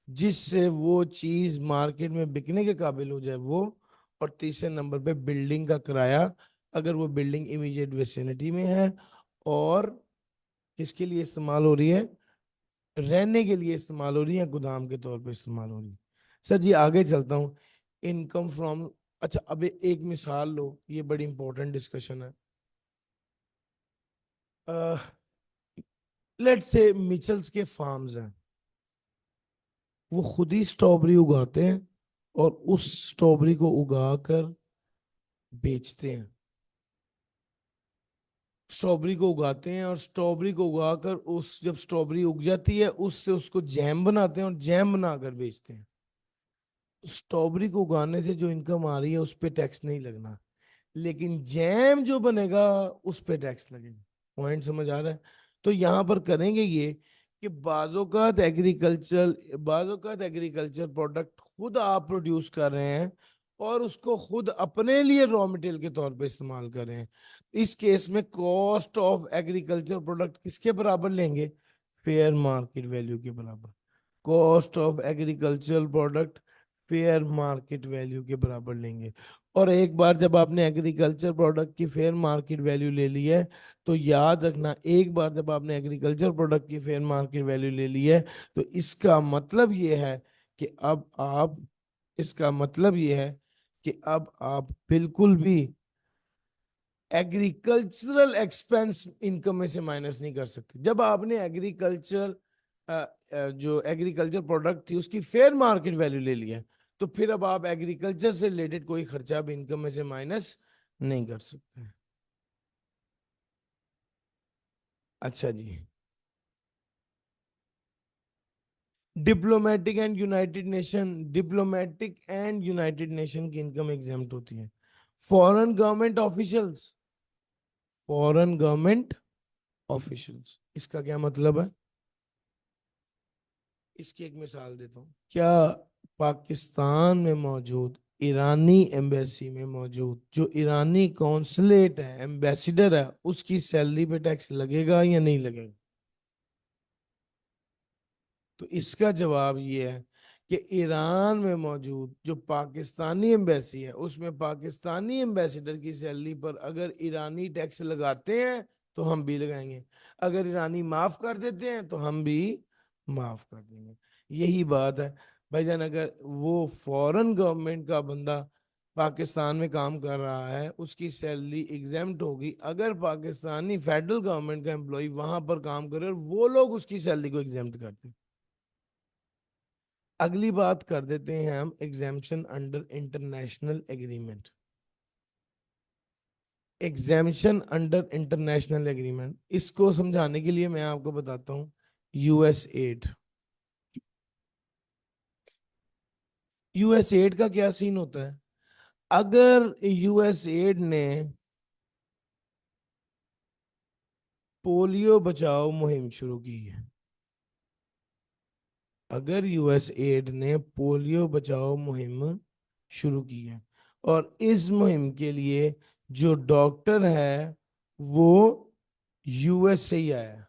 जिससे वो चीज मार्केट में बिकने के काबिल हो जाए वो। और तीसरे नंबर पे बिल्डिंग का किराया, अगर वो बिल्डिंग इमीडिएट विसिनिटी में है और किसके लिए इस्तेमाल हो रही है, रहने के लिए इस्तेमाल हो रही है, गोदाम के तौर पे इस्तेमाल हो रही है। सर जी आगे चलता हूँ, इनकम फ्रॉम, अच्छा अब एक मिसाल लो, ये बड़ी इंपॉर्टेंट डिस्कशन है। लेट्स से मिचल्स के फार्म्स हैं, वो खुद ही स्ट्रॉबेरी उगाते हैं और उस स्ट्रॉबेरी को उगाकर बेचते हैं। स्ट्रॉबेरी को उगाते हैं और स्ट्रॉबेरी को उगाकर उस जब स्ट्रॉबेरी उग जाती है उससे उसको जैम बनाते हैं और जैम बनाकर बेचते हैं। स्ट्रॉबेरी को उगाने से जो इनकम आ रही है उस पर टैक्स नहीं लगना, लेकिन जैम जो बनेगा उस पे टैक्स लगेगा। पॉइंट समझ आ रहा है? तो यहां पर करेंगे ये कि बाजोकात एग्रीकल्चर प्रोडक्ट खुद आप प्रोड्यूस कर रहे हैं और उसको खुद अपने लिए रॉ मटेरियल के तौर पे इस्तेमाल कर रहे हैं। इस केस में कॉस्ट ऑफ एग्रीकल्चर प्रोडक्ट किसके बराबर लेंगे, फेयर मार्केट वैल्यू के बराबर। Cost of agriculture product fair market value के बराबर लेंगे। और एक बार जब आपने एग्रीकल्चर प्रोडक्ट की फेयर मार्केट वैल्यू ले ली है, तो याद रखना, एक बार जब आपने एग्रीकल्चर प्रोडक्ट की फेयर मार्केट वैल्यू ले ली है तो इसका मतलब ये है कि अब आप इसका मतलब ये है कि अब आप बिल्कुल भी एग्रीकल्चरल एक्सपेंस इनकम में से माइनस नहीं कर सकते। जब आपने जो एग्रीकल्चर प्रोडक्ट थी उसकी फेयर मार्केट वैल्यू ले लिया, तो फिर अब आप एग्रीकल्चर से रिलेटेड कोई खर्चा भी इनकम में से माइनस नहीं कर सकते। अच्छा जी, डिप्लोमेटिक एंड यूनाइटेड नेशन की इनकम एग्जाम्प्ट होती है। Foreign government officials, foreign government officials, इसका क्या मतलब है? इसकी एक मिसाल देता हूँ। क्या पाकिस्तान में मौजूद ईरानी एम्बेसी में मौजूद जो ईरानी कॉन्सुलेट है, एम्बेसिडर है, उसकी सैलरी पे टैक्स लगेगा या नहीं लगेगा? तो इसका जवाब ये है कि ईरान में मौजूद जो पाकिस्तानी एम्बेसी है उसमें पाकिस्तानी एम्बेसिडर की सैलरी पर अगर ईरानी टैक्स लगाते हैं तो हम भी लगाएंगे, अगर ईरानी माफ कर देते हैं तो हम भी माफ कर देंगे। यही बात है भाईजान। अगर वो फॉरेन गवर्नमेंट का बंदा पाकिस्तान में काम कर रहा है उसकी सैलरी एग्जेम्प्ट होगी, अगर पाकिस्तानी फेडरल गवर्नमेंट का एम्प्लॉय वहां पर काम करे और वो लोग उसकी सैलरी को एग्जेम्प्ट करते हैं। अगली बात कर देते हैं हम exemption under international agreement. Exemption under international agreement, इसको समझाने के लिए मैं आपको बताता हूं यूएस एड। यूएस एड का क्या सीन होता है? अगर यूएस एड ने पोलियो बचाओ मुहिम शुरू की है, अगर यूएस एड ने पोलियो बचाओ मुहिम शुरू की है और इस मुहिम के लिए जो डॉक्टर है वो यूएस से ही आया है,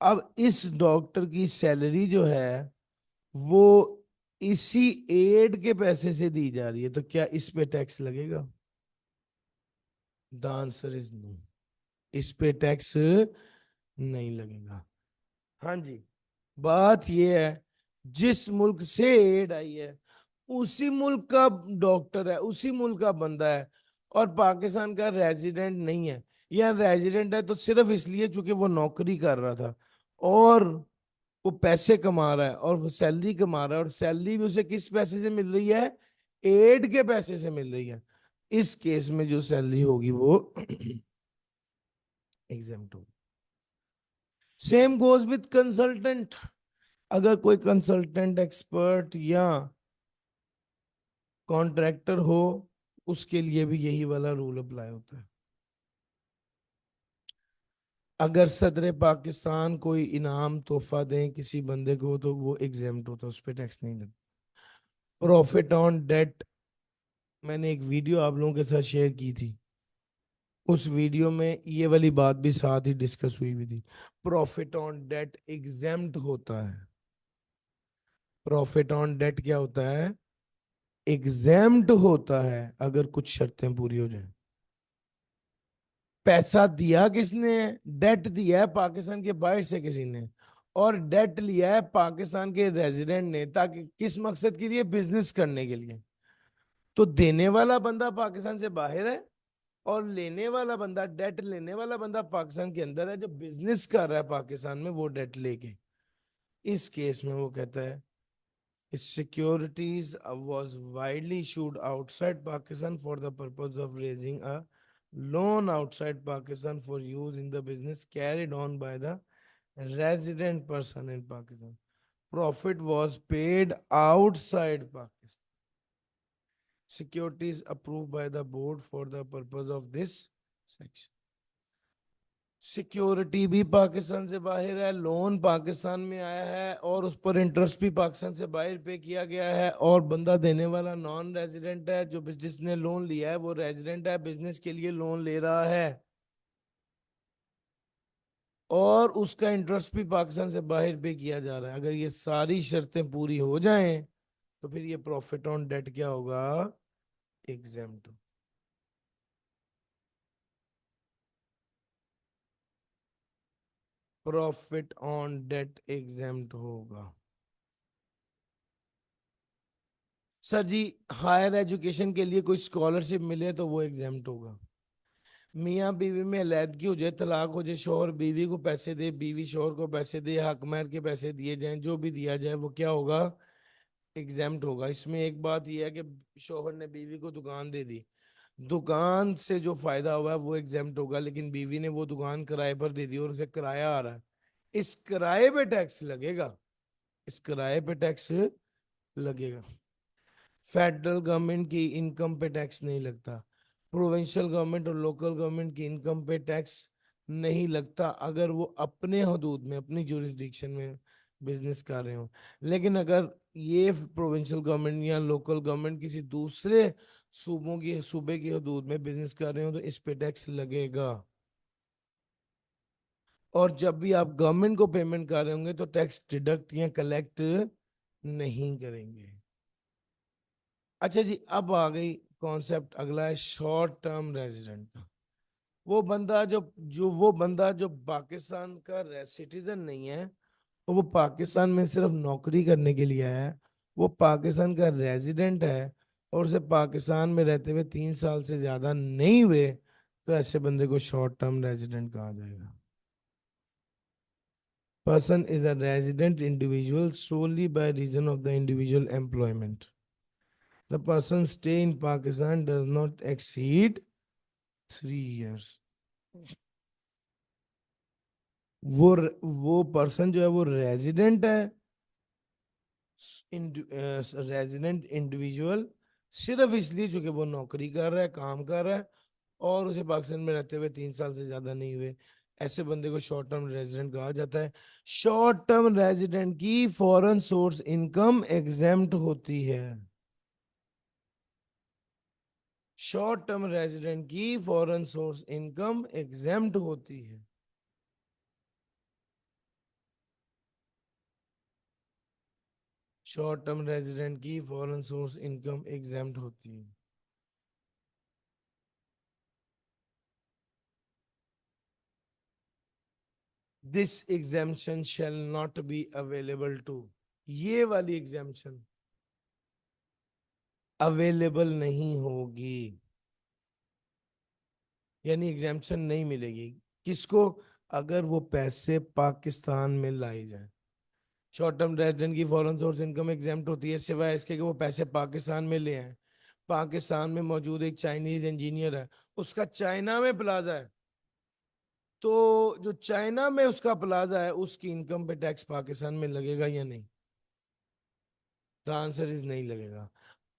अब इस डॉक्टर की सैलरी जो है वो इसी एड के पैसे से दी जा रही है, तो क्या इस पे टैक्स लगेगा? द आंसर इज नो, इस पे टैक्स नहीं लगेगा। हाँ जी, बात ये है जिस मुल्क से एड आई है उसी मुल्क का डॉक्टर है, उसी मुल्क का बंदा है और पाकिस्तान का रेजिडेंट नहीं है, या रेजिडेंट है तो सिर्फ इसलिए चूंकि वो नौकरी कर रहा था और वो पैसे कमा रहा है और वो सैलरी कमा रहा है और सैलरी भी उसे किस पैसे से मिल रही है? एड के पैसे से मिल रही है। इस केस में जो सैलरी होगी वो एग्जेम्प्ट होगी। Same goes with consultant. अगर कोई कंसल्टेंट एक्सपर्ट या कॉन्ट्रैक्टर हो उसके लिए भी यही वाला रूल अप्लाई होता है। अगर सदर पाकिस्तान कोई इनाम तोहफा दें किसी बंदे को तो वो एग्जेम्प्ट होता है, उस पर टैक्स नहीं लगता। प्रॉफिट ऑन डेट, मैंने एक वीडियो आप लोगों के साथ शेयर की थी, उस वीडियो में ये वाली बात भी साथ ही डिस्कस हुई हुई थी। प्रॉफिट ऑन डेट एग्जेम्प्ट होता है। प्रॉफिट ऑन डेट क्या होता है? एग्जेम्प्ट होता है अगर कुछ शर्तें पूरी हो जाए। पैसा दिया किसने है? डेट दिया है पाकिस्तान के बाहर से किसी ने, और डेट लिया है पाकिस्तान के रेजिडेंट ने, ताकि किस मकसद के लिए? बिजनेस करने के लिए। तो देने वाला बंदा पाकिस्तान से बाहर है और लेने वाला बंदा, डेट लेने वाला बंदा पाकिस्तान के अंदर है, जो बिजनेस कर रहा है पाकिस्तान में वो डेट लेके। इस केस में वो कहता है securities was widely issued outside Pakistan for the purpose of raising a loan outside Pakistan for use in the business carried on by the resident person in Pakistan. Profit was paid outside Pakistan. Securities approved by the board for the purpose of this section. Security भी पाकिस्तान से बाहर है, loan Pakistan में आया है और उस पर इंटरेस्ट भी पाकिस्तान से बाहर पे किया गया है, और बंदा देने वाला नॉन रेजिडेंट है, जो जिसने लोन लिया है वो रेजिडेंट है, बिजनेस के लिए लोन ले रहा है और उसका इंटरेस्ट भी पाकिस्तान से बाहर पे किया जा रहा है। अगर ये सारी शर्तें पूरी हो जाएं तो फिर ये प्रॉफिट ऑन डेट क्या होगा? Exempt. Profit on debt exempt होगा। सर जी, हायर एजुकेशन के लिए कोई स्कॉलरशिप मिले तो वो एग्जाम्प्ट होगा। मियाँ बीवी में अलैदगी हो जाए, तलाक हो जाए, शोहर बीवी को पैसे दे, बीवी शोहर को पैसे दे, हक महर के पैसे दिए जाएं, जो भी दिया जाए वो क्या होगा? एग्जाम्प्ट होगा। इसमें एक बात यह है कि शोहर ने बीवी को दुकान दे दी, दुकान से जो फायदा हुआ है वो एग्जाम्प्ट होगा, लेकिन बीवी ने वो दुकान किराए पर दे दी और उसे किराया आ रहा है, इस किराए पे टैक्स लगेगा, इस किराए पे टैक्स लगेगा। फेडरल गवर्नमेंट की इनकम पे टैक्स नहीं लगता, प्रोविंशियल गवर्नमेंट और लोकल गवर्नमेंट की इनकम पे टैक्स नहीं लगता अगर वो अपने हदूद में, अपनी जुरिस्डिक्शन में बिजनेस कर रहे हो। लेकिन अगर ये प्रोविंशियल गवर्नमेंट या लोकल गवर्नमेंट किसी दूसरे सूबे की हदूद में बिजनेस कर रहे हो तो इस पे टैक्स लगेगा। और जब भी आप गवर्नमेंट को पेमेंट कर रहे होंगे तो टैक्स डिडक्ट या कलेक्ट नहीं करेंगे। अच्छा जी, अब आ गई कॉन्सेप्ट, अगला है शॉर्ट टर्म रेजिडेंट का। वो बंदा जो पाकिस्तान का सिटीजन नहीं है, वो पाकिस्तान में सिर्फ नौकरी करने के लिए आया है, वो पाकिस्तान का रेजिडेंट है और उसे पाकिस्तान में रहते हुए 3 साल से ज्यादा नहीं हुए, तो ऐसे बंदे को शॉर्ट टर्म रेजिडेंट कहा जाएगा। Person is a resident individual solely by reason of the individual employment. The person's stay in Pakistan does not exceed 3 years. वो वो पर्सन जो है वो रेजिडेंट है, रेजिडेंट इंडिविजुअल, सिर्फ इसलिए चूंकि वो नौकरी कर रहा है, काम कर रहा है और उसे पाकिस्तान में रहते हुए 3 साल से ज्यादा नहीं हुए, ऐसे बंदे को शॉर्ट टर्म रेजिडेंट कहा जाता है। शॉर्ट टर्म रेजिडेंट की फॉरेन सोर्स इनकम एग्जेम्प्ट होती है। शॉर्ट टर्म रेजिडेंट की फॉरेन सोर्स इनकम एग्जेम्प्ट होती है। शॉर्ट टर्म रेजिडेंट की फॉरेन सोर्स इनकम एग्जेम्प्ट होती है। This exemption shall not be available to, ये वाली एग्जेम्पशन अवेलेबल नहीं होगी, यानी एग्जेम्पशन नहीं मिलेगी। किसको? अगर वो पैसे पाकिस्तान में लाई जाए। शॉर्ट टर्म रेजिडेंट की फॉरेन सोर्स इनकम एग्जेम्प्ट होती है सिवाय इसके कि वो पैसे पाकिस्तान में ले आए। पाकिस्तान में मौजूद एक चाइनीज इंजीनियर है, उसका चाइना में प्लाजा है, तो जो चाइना में उसका प्लाजा है उसकी इनकम पे टैक्स पाकिस्तान में लगेगा या नहीं? द आंसर इज नहीं लगेगा।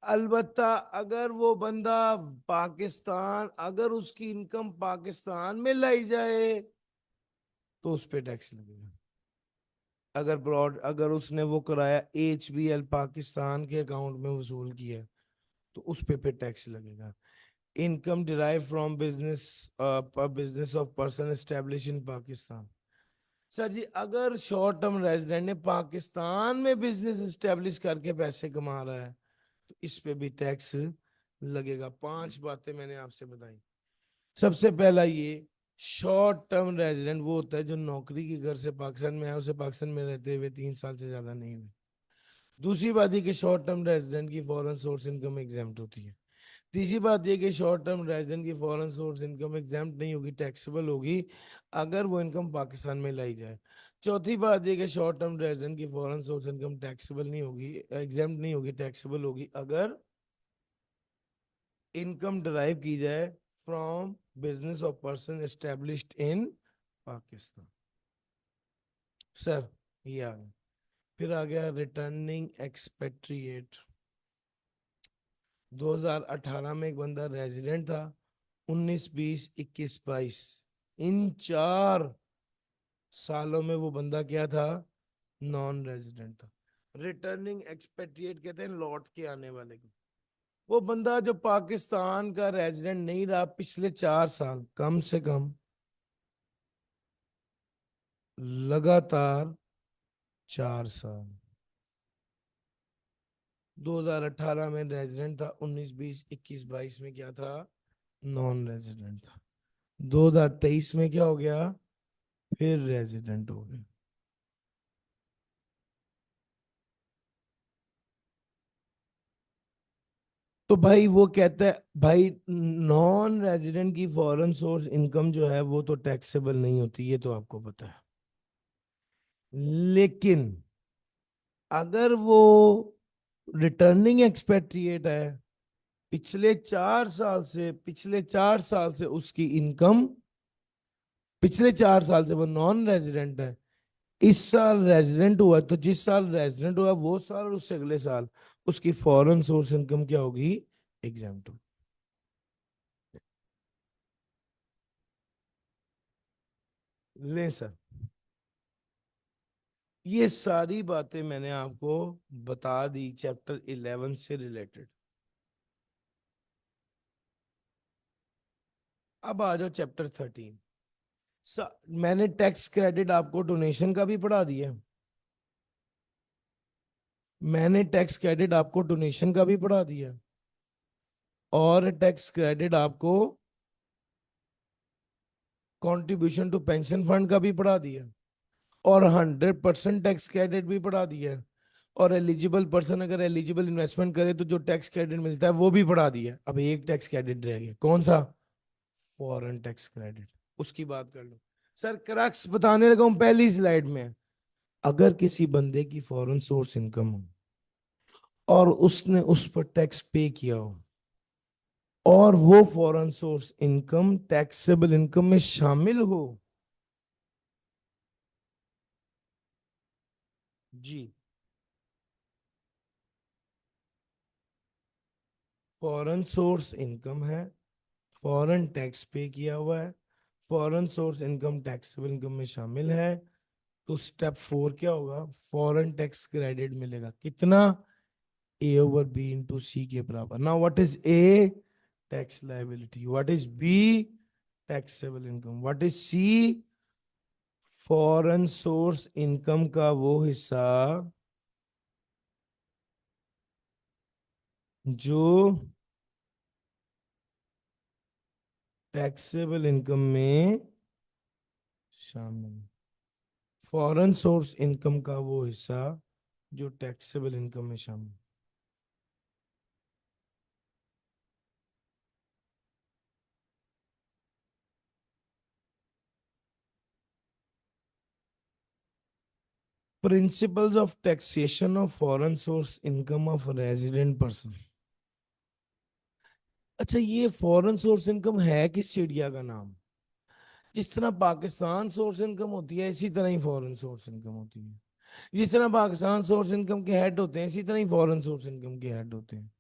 अलबत्ता अगर वो बंदा पाकिस्तान, अगर उसकी इनकम पाकिस्तान में लाई जाए तो उस पे टैक्स लगेगा। अगर उसने वो कराया HBL पाकिस्तान के अकाउंट में वसूल किया तो उस पे टैक्स लगेगा। Income derive from business of person establish in Pakistan. Sir जी, अगर शॉर्ट टर्म रेजिडेंट ने पाकिस्तान में बिजनेस एस्टेब्लिश करके पैसे कमा रहा है तो इस पे भी टैक्स लगेगा। 5 बातें मैंने आपसे बताई। सबसे पहला ये, शॉर्ट टर्म रेजिडेंट वो होता है जो नौकरी के घर से पाकिस्तान में है, उसे पाकिस्तान में रहते हुए 3 साल से ज्यादा नहीं हुए। दूसरी बात ये कि शॉर्ट टर्म रेजिडेंट की फॉरेन सोर्स इनकम एग्जाम्प्ट होती है। तीसरी बात यह कि शॉर्ट टर्म रेजिडेंट की फॉरेन सोर्स इनकम एग्जाम्प्ट नहीं होगी, टैक्सेबल होगी अगर वो इनकम पाकिस्तान में लाई जाए। चौथी बात यह कि शॉर्ट टर्म रेजिडेंट की फॉरेन सोर्स इनकम टैक्सेबल नहीं होगी, एग्जाम्प्ट नहीं होगी, टैक्सेबल होगी अगर इनकम डिराइव की जाए from business of person established in Pakistan. Sir, ये आ गया। फिर आ गया रिटर्निंग एक्सपेट्रिएट। 2018 में एक बंदा रेजिडेंट था, 19, 20, 21, 22, इन 4 सालों में वो बंदा क्या था? नॉन रेजिडेंट था। रिटर्निंग एक्सपेट्रिएट कहते हैं लौट के आने वाले को। वो बंदा जो पाकिस्तान का रेजिडेंट नहीं रहा पिछले 4 साल, कम से कम लगातार 4 साल। 2018 में रेजिडेंट था, 19, 20, 21, 22 में क्या था? नॉन रेजिडेंट था। 2023 में क्या हो गया? फिर रेजिडेंट हो गया। तो भाई वो कहता है भाई नॉन रेजिडेंट की फॉरेन सोर्स इनकम जो है वो तो टैक्सेबल नहीं होती, ये तो आपको पता है। लेकिन अगर वो रिटर्निंग एक्सपेट्रिएट है, पिछले 4 साल से उसकी इनकम, पिछले 4 साल से वो नॉन रेजिडेंट है, इस साल रेजिडेंट हुआ, तो जिस साल रेजिडेंट हुआ वो साल और उससे अगले साल उसकी फॉरेन सोर्स इनकम क्या होगी? एग्जाम्प्ट होगी। ले सर, ये सारी बातें मैंने आपको बता दी चैप्टर 11 से रिलेटेड। अब आ जाओ चैप्टर 13। मैंने टैक्स क्रेडिट आपको डोनेशन का भी पढ़ा दिया, मैंने टैक्स क्रेडिट आपको डोनेशन का भी पढ़ा दिया, और टैक्स क्रेडिट आपको कंट्रीब्यूशन टू पेंशन फंड का भी पढ़ा दिया, और 100% टैक्स क्रेडिट भी पढ़ा दिया, और एलिजिबल पर्सन अगर एलिजिबल इन्वेस्टमेंट करे तो जो टैक्स क्रेडिट मिलता है वो भी पढ़ा दिया। अब एक टैक्स क्रेडिट रह गया, कौन सा? Foreign tax credit. उसकी बात कर लो। सर क्रक्स बताने लगा हूं पहली स्लाइड में। अगर किसी बंदे की फॉरेन सोर्स इनकम हो और उसने उस पर टैक्स पे किया हो, और वो foreign source income taxable income में शामिल हो, जी, फॉरेन सोर्स इनकम है, फॉरेन टैक्स पे किया हुआ है, foreign source income taxable income में शामिल है, तो स्टेप 4 क्या होगा? फॉरेन टैक्स क्रेडिट मिलेगा। कितना? A over B into C के बराबर। Now what is A? Tax liability. What is B? Taxable income. What is C? Foreign source income का वो हिस्सा जो टैक्सेबल इनकम में शामिल। फॉरेन सोर्स इनकम का वो हिस्सा जो टैक्सेबल इनकम में शामिल। Principles of taxation of foreign source income of resident person. अच्छा, ये फॉरेन सोर्स इनकम है किस चिड़िया का नाम? जिस तरह पाकिस्तान सोर्स इनकम होती है इसी तरह ही फॉरेन सोर्स इनकम होती है। जिस तरह पाकिस्तान सोर्स इनकम के हेड होते हैं इसी तरह ही फॉरेन सोर्स इनकम के हेड होते हैं।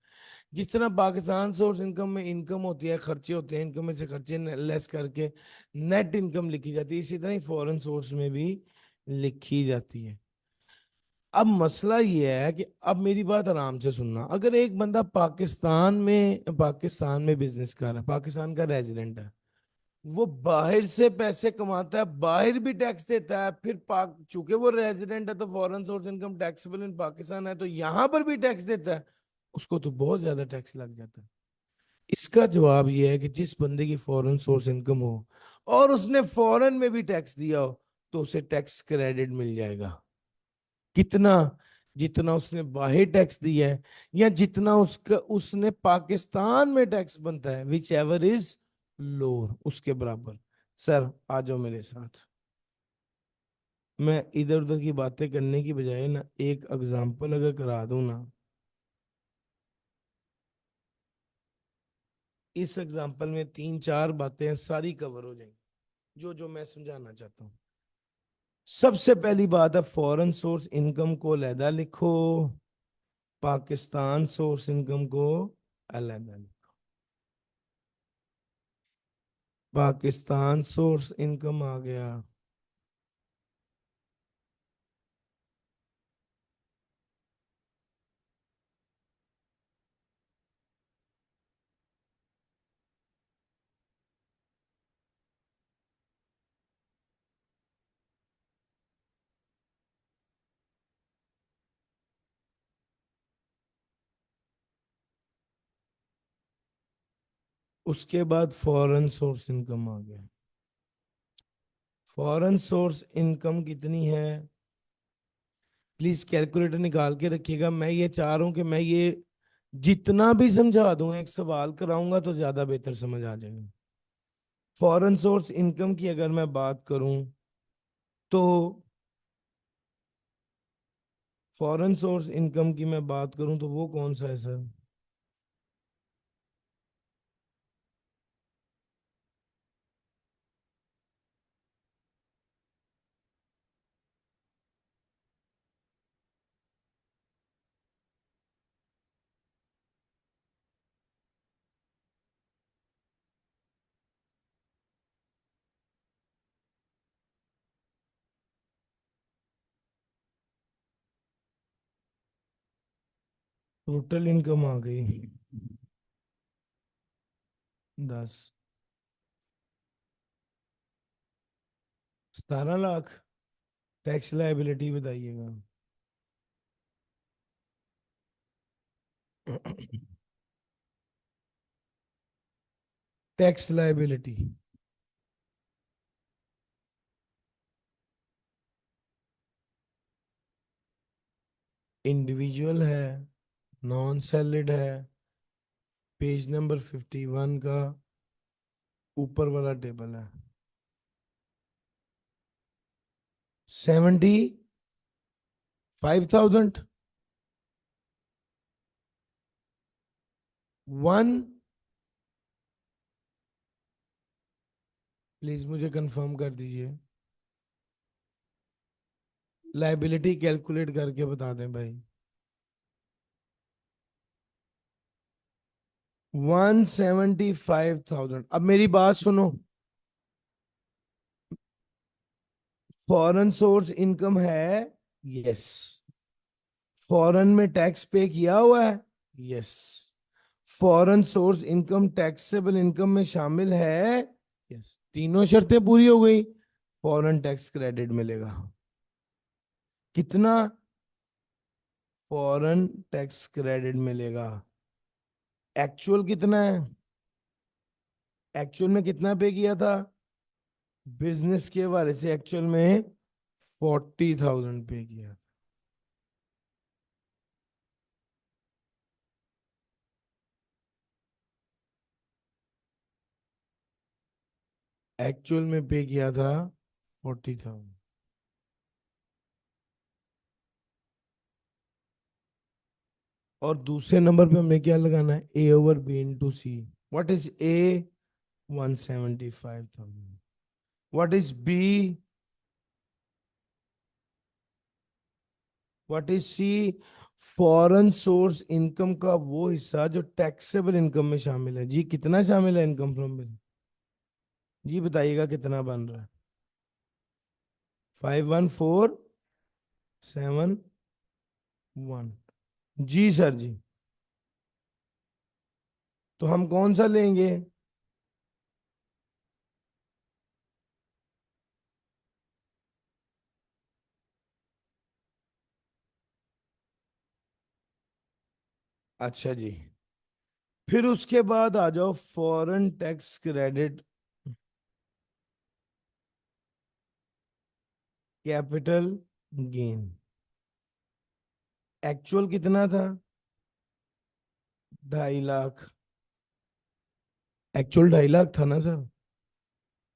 जिस तरह पाकिस्तान सोर्स इनकम में इनकम होती है, खर्चे होते हैं, इनकम में से खर्चे लेस करके नेट इनकम लिखी जाती है, इसी तरह ही फॉरेन सोर्स में भी लिखी जाती है। अब मसला ये है कि अब मेरी बात आराम से सुनना। अगर एक बंदा पाकिस्तान में बिजनेस कर रहा है, पाकिस्तान का रेजिडेंट है, वो बाहर से पैसे कमाता है, बाहर भी टैक्स देता है, फिर पाक चूंकि वो रेजिडेंट है तो foreign source income taxable in Pakistan है, तो यहां पर भी टैक्स देता है, उसको तो बहुत ज्यादा टैक्स लग जाता है। इसका जवाब ये है कि जिस बंदे की फॉरेन सोर्स इनकम हो और उसने फॉरेन में भी टैक्स दिया हो, तो उसे टैक्स क्रेडिट मिल जाएगा। कितना? जितना उसने बाहर टैक्स दिया है, या जितना उसका उसने पाकिस्तान में टैक्स बनता है, विच एवर इज लोअर, उसके बराबर। सर आ जाओ मेरे साथ। मैं इधर उधर की बातें करने की बजाय ना एक एग्जांपल अगर करा दूं ना, इस एग्जांपल में 3-4 बातें सारी कवर हो जाएंगी जो जो मैं समझाना चाहता हूँ। सबसे पहली बात है, फॉरेन सोर्स इनकम को अलहदा लिखो, पाकिस्तान सोर्स इनकम को अलहदा लिखो। पाकिस्तान सोर्स इनकम आ गया, उसके बाद फॉरेन सोर्स इनकम आ गया। फॉरेन सोर्स इनकम कितनी है? प्लीज कैलकुलेटर निकाल के रखिएगा। मैं ये चाह रहा हूं कि मैं ये जितना भी समझा दूं, एक सवाल कराऊंगा तो ज्यादा बेहतर समझ आ जाएगा। फॉरेन सोर्स इनकम की अगर मैं बात करूं तो फॉरेन सोर्स इनकम की मैं बात करूं तो वो कौन सा है सर? टोटल इनकम आ गई 10, 17 लाख। टैक्स लायबिलिटी बताइएगा। टैक्स लायबिलिटी इंडिविजुअल है, नॉन सैलरीड है, पेज नंबर 51 का ऊपर वाला टेबल है। 75,000 वन। प्लीज मुझे कंफर्म कर दीजिए, लाइबिलिटी कैलकुलेट करके बता दें भाई। 175,000। अब मेरी बात सुनो, फॉरेन सोर्स इनकम है, यस। फॉरेन में टैक्स पे किया हुआ है, yes. Foreign source income taxable income में शामिल है, यस। तीनों शर्तें पूरी हो गई, फॉरेन टैक्स क्रेडिट मिलेगा। कितना? फॉरेन टैक्स क्रेडिट मिलेगा। एक्चुअल कितना है? एक्चुअल में कितना पे किया था? बिजनेस के हवाले से एक्चुअल में 40,000 पे किया। एक्चुअल में पे किया था 40,000। और दूसरे नंबर पे हमें क्या लगाना है? A over B into C. What is A? 175,000। What is B? What is C? Foreign source income का वो हिस्सा जो टैक्सेबल इनकम में शामिल है। जी कितना शामिल है इनकम फ्रॉम बिजनेस? जी बताइएगा कितना बन रहा है? 51,471। जी सर जी। तो हम कौन सा लेंगे? अच्छा जी। फिर उसके बाद आ जाओ foreign tax credit capital gain. Actual कितना था? 2.5 लाख। एक्चुअल 2.5 लाख था ना सर?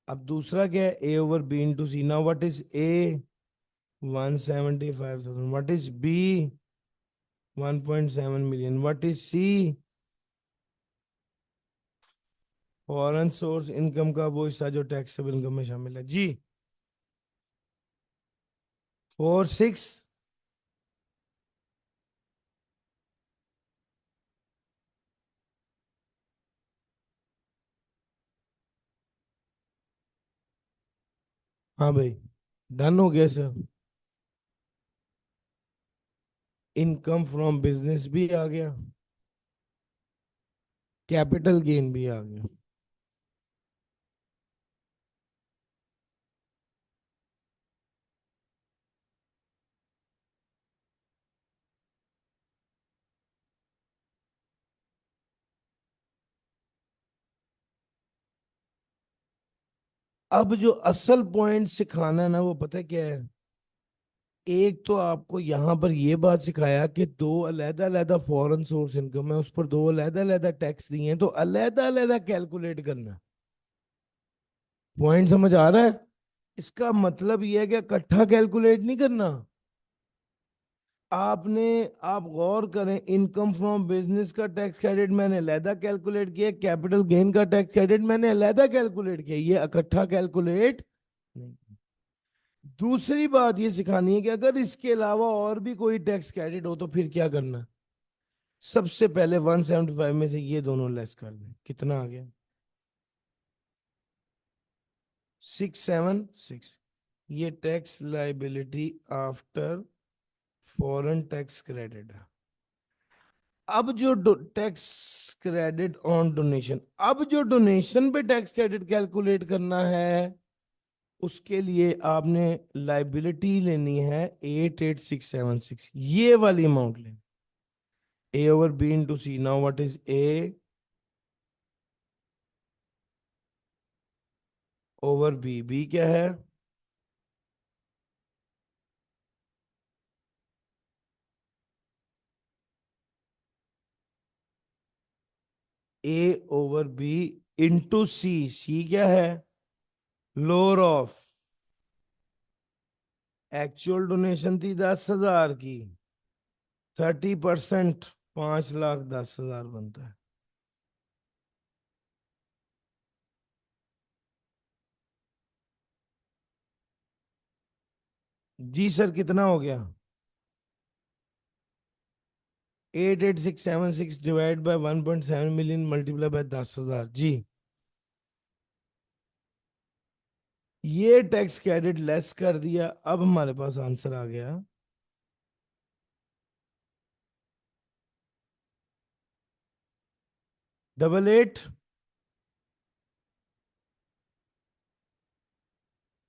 अब दूसरा क्या है? A over B into C. Now what is A? 175,000। What is B? 1.7 million। What is C? Foreign source income का वो हिस्सा जो टैक्सेबल इनकम में शामिल है। जी 4,6। हाँ भाई, डन हो गया सर। इनकम फ्रॉम बिजनेस भी आ गया, कैपिटल गेन भी आ गया। अब जो असल पॉइंट सिखाना है ना, वो पता है क्या है? एक तो आपको यहां पर ये बात सिखाया कि दो अलहदा अलहदा फॉरेन सोर्स इनकम है, उस पर दो अलहदा अलहदा टैक्स दिए हैं, तो अलहदा अलहदा कैलकुलेट करना। पॉइंट समझ आ रहा है? इसका मतलब यह है कि इकट्ठा कैलकुलेट नहीं करना आपने। आप गौर करें, इनकम फ्रॉम बिजनेस का टैक्स क्रेडिट मैंने अलहदा कैलकुलेट किया, कैपिटल गेन का टैक्स क्रेडिट मैंने अलहदा कैलकुलेट किया, ये इकट्ठा कैलकुलेट नहीं। दूसरी बात ये सिखानी है कि अगर इसके अलावा और भी कोई टैक्स क्रेडिट हो तो फिर क्या करना। सबसे पहले 175 में से ये दोनों लेस कर दें। कितना आ गया? 676। ये tax liability after foreign tax credit है। अब जो टैक्स क्रेडिट ऑन डोनेशन, अब जो डोनेशन पे टैक्स क्रेडिट कैलकुलेट करना है, उसके लिए आपने लाइबिलिटी लेनी है 88676, ये वाली अमाउंट लेनी, A over B into C. Now what is A over B? B क्या है? A over B into C. C क्या है? Lower of. एक्चुअल डोनेशन थी 10,000 की, 30%, 5,10,000 बनता है। जी सर, कितना हो गया? 88676 divide by 1.7 million multiply by 10,000 जी। ये टैक्स क्रेडिट लेस कर दिया, अब हमारे पास आंसर आ गया 88।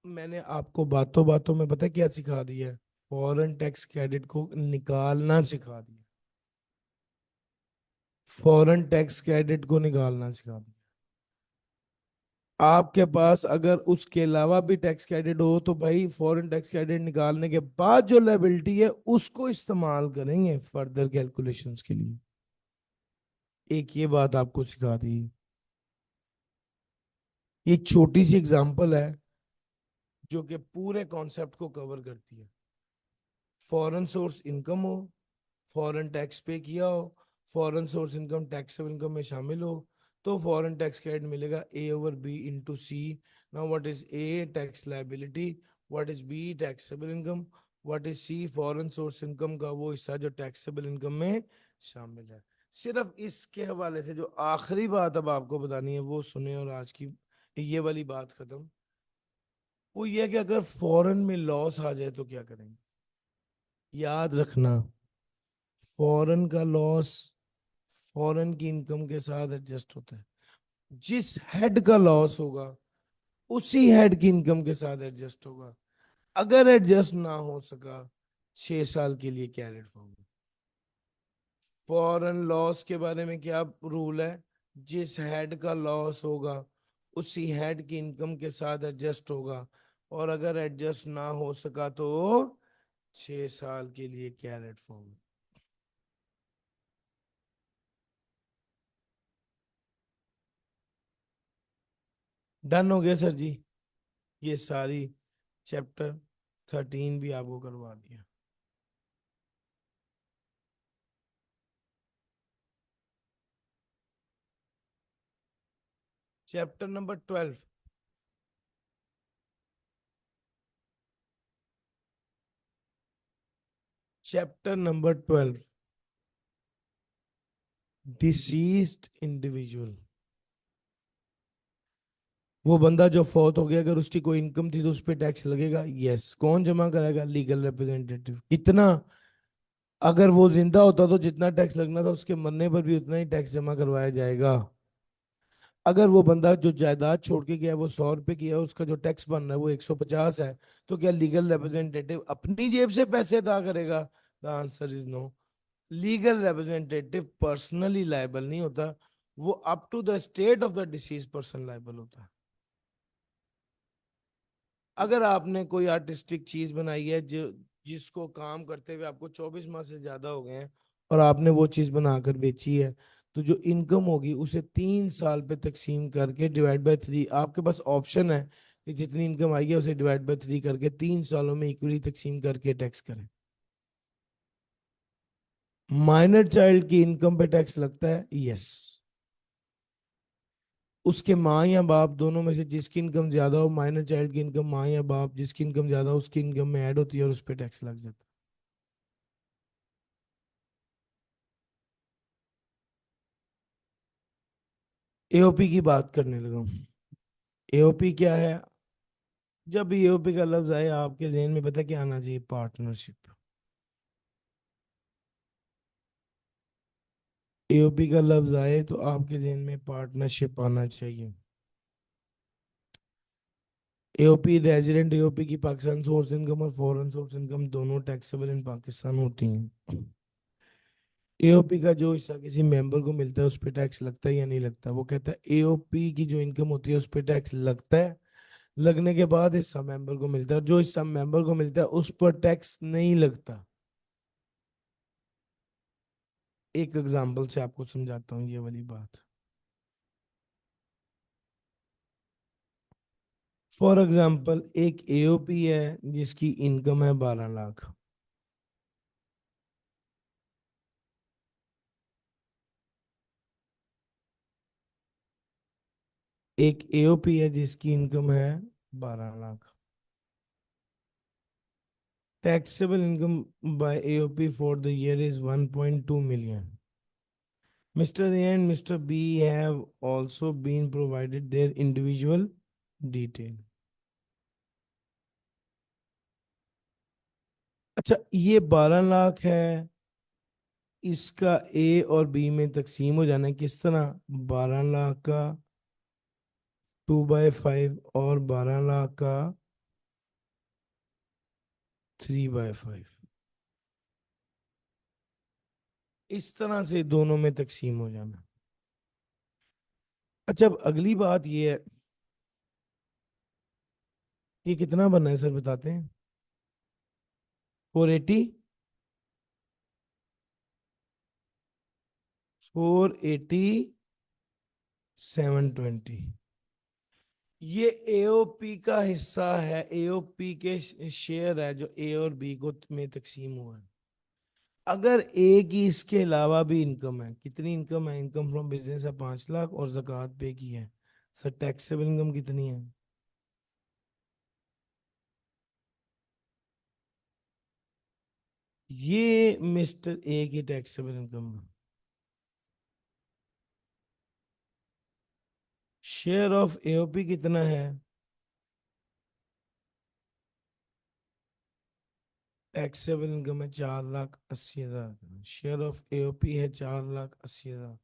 मैंने आपको बातों बातों में पता क्या सिखा दिया है? फॉरेन टैक्स क्रेडिट को निकालना सिखा दिया। फॉरेन टैक्स क्रेडिट को निकालना सिखा दिया। आपके पास अगर उसके अलावा भी टैक्स क्रेडिट हो तो भाई फॉरेन टैक्स क्रेडिट निकालने के बाद जो लायबिलिटी है उसको इस्तेमाल करेंगे फर्दर कैलकुलेशंस के लिए। एक ये बात आपको सिखा दी। एक छोटी सी एग्जांपल है जो कि पूरे कॉन्सेप्ट को कवर करती है। फॉरेन सोर्स इनकम हो, फॉरेन टैक्स पे किया हो, foreign source income taxable income में शामिल हो, तो फॉरेन टैक्स क्रेडिट मिलेगा A over B into C. Now what is A? Tax liability. What is B? Taxable income. What is C? Foreign source income का वो हिस्सा जो टैक्सेबल इनकम में शामिल है। सिर्फ इसके हवाले से जो आखिरी बात अब आपको बतानी है वो सुने, और आज की ये वाली बात खत्म। वो ये है कि अगर फॉरेन में लॉस आ जाए तो क्या करेंगे? याद रखना, फॉरेन का लॉस फॉरेन की इनकम के साथ एडजस्ट होता है। जिस हेड का लॉस होगा उसी हेड की इनकम के साथ एडजस्ट होगा। अगर एडजस्ट ना हो सका, 6 साल के लिए कैरेट फॉरवर्ड। फॉरेन लॉस के बारे में क्या रूल है? जिस हेड का लॉस होगा उसी हेड की इनकम के साथ एडजस्ट होगा, और अगर एडजस्ट ना हो सका तो 6 साल के लिए कैरेट फॉरवर्ड। डन हो गया सर जी। ये सारी चैप्टर 13 भी आपको करवा दिया। Chapter number 12। Chapter number 12, deceased individual. वो बंदा जो फौत हो गया, अगर उसकी कोई इनकम थी तो उस पर टैक्स लगेगा। यस। कौन जमा कराएगा? Legal representative. कितना? अगर वो जिंदा होता तो जितना टैक्स लगना था उसके मरने पर भी उतना ही टैक्स जमा करवाया जाएगा। अगर वो बंदा जो जायदाद छोड़ के गया वो 100 रुपए की है, उसका जो टैक्स बन रहा है वो 150 है, तो क्या लीगल रिप्रेजेंटेटिव अपनी जेब से पैसे अदा करेगा? The answer is no. Legal representative personally liable नहीं होता, वो up to the state of the deceased person liable होता है। अगर आपने कोई आर्टिस्टिक चीज बनाई है जो जिसको काम करते हुए आपको 24 माह से ज्यादा हो गए हैं, और आपने वो चीज बनाकर बेची है, तो जो इनकम होगी उसे 3 साल पे तकसीम करके डिवाइड बाय 3, आपके पास ऑप्शन है कि जितनी इनकम आई है उसे डिवाइड बाय 3 करके 3 सालों में इक्वली तकसीम करके टैक्स करें। माइनर चाइल्ड की इनकम पे टैक्स लगता है, यस। उसके माँ या बाप दोनों में से जिसकी इनकम ज्यादा हो, माइनर चाइल्ड की इनकम माँ या बाप जिसकी इनकम ज्यादा हो उसकी इनकम में ऐड होती है और उस पर टैक्स लग जाता है। एओपी की बात करने लगा हूँ। एओपी क्या है? जब भी एओपी का लफ्ज आए आपके जहन में पता क्या आना चाहिए? पार्टनरशिप। एओपी का लफ्ज आए तो आपके जहन में पार्टनरशिप आना चाहिए। एओपी, रेजिडेंट एओपी की पाकिस्तान सोर्स इनकम और फॉरेन सोर्स इनकम दोनों टैक्सेबल इन पाकिस्तान होती हैं। एओपी का जो हिस्सा किसी मेंबर को मिलता है उस पर टैक्स लगता है या नहीं लगता? वो कहता है एओपी की जो इनकम होती है उस पर टैक्स लगता है, लगने के बाद हिस्सा मेंबर को मिलता है, जो हिस्सा मेंबर को मिलता है उस पर टैक्स नहीं लगता। एक एग्जांपल से आपको समझाता हूँ ये वाली बात। फॉर एग्जांपल, एक एओपी है जिसकी इनकम है 12 लाख। एक एओपी है जिसकी इनकम है 12 lakh. Taxable income by AOP for the year is 1.2 million. Mr. A and Mr. B have also been provided their individual detail. अच्छा, ये 12 लाख है, इसका ए और बी में तकसीम हो जाना है किस तरह? 12 लाख का 2/5 और 12 लाख का 3/5, इस तरह से दोनों में तकसीम हो जाना। अच्छा, अब अगली बात ये है, ये कितना बनना है सर बताते हैं? 480, 480, 720। ये एओपी का हिस्सा है, एओपी के शेयर है जो ए और बी को में तकसीम हुआ है। अगर ए की इसके अलावा भी इनकम है, कितनी इनकम है? इनकम फ्रॉम बिजनेस है 5 लाख और ज़कात पे की है। सर टैक्सेबल इनकम कितनी है? ये मिस्टर ए की टैक्सेबल इनकम है। शेयर ऑफ एओपी कितना है? टैक्सेबल इनकम है 4,80,000। शेयर ऑफ एओपी है 4,80,000।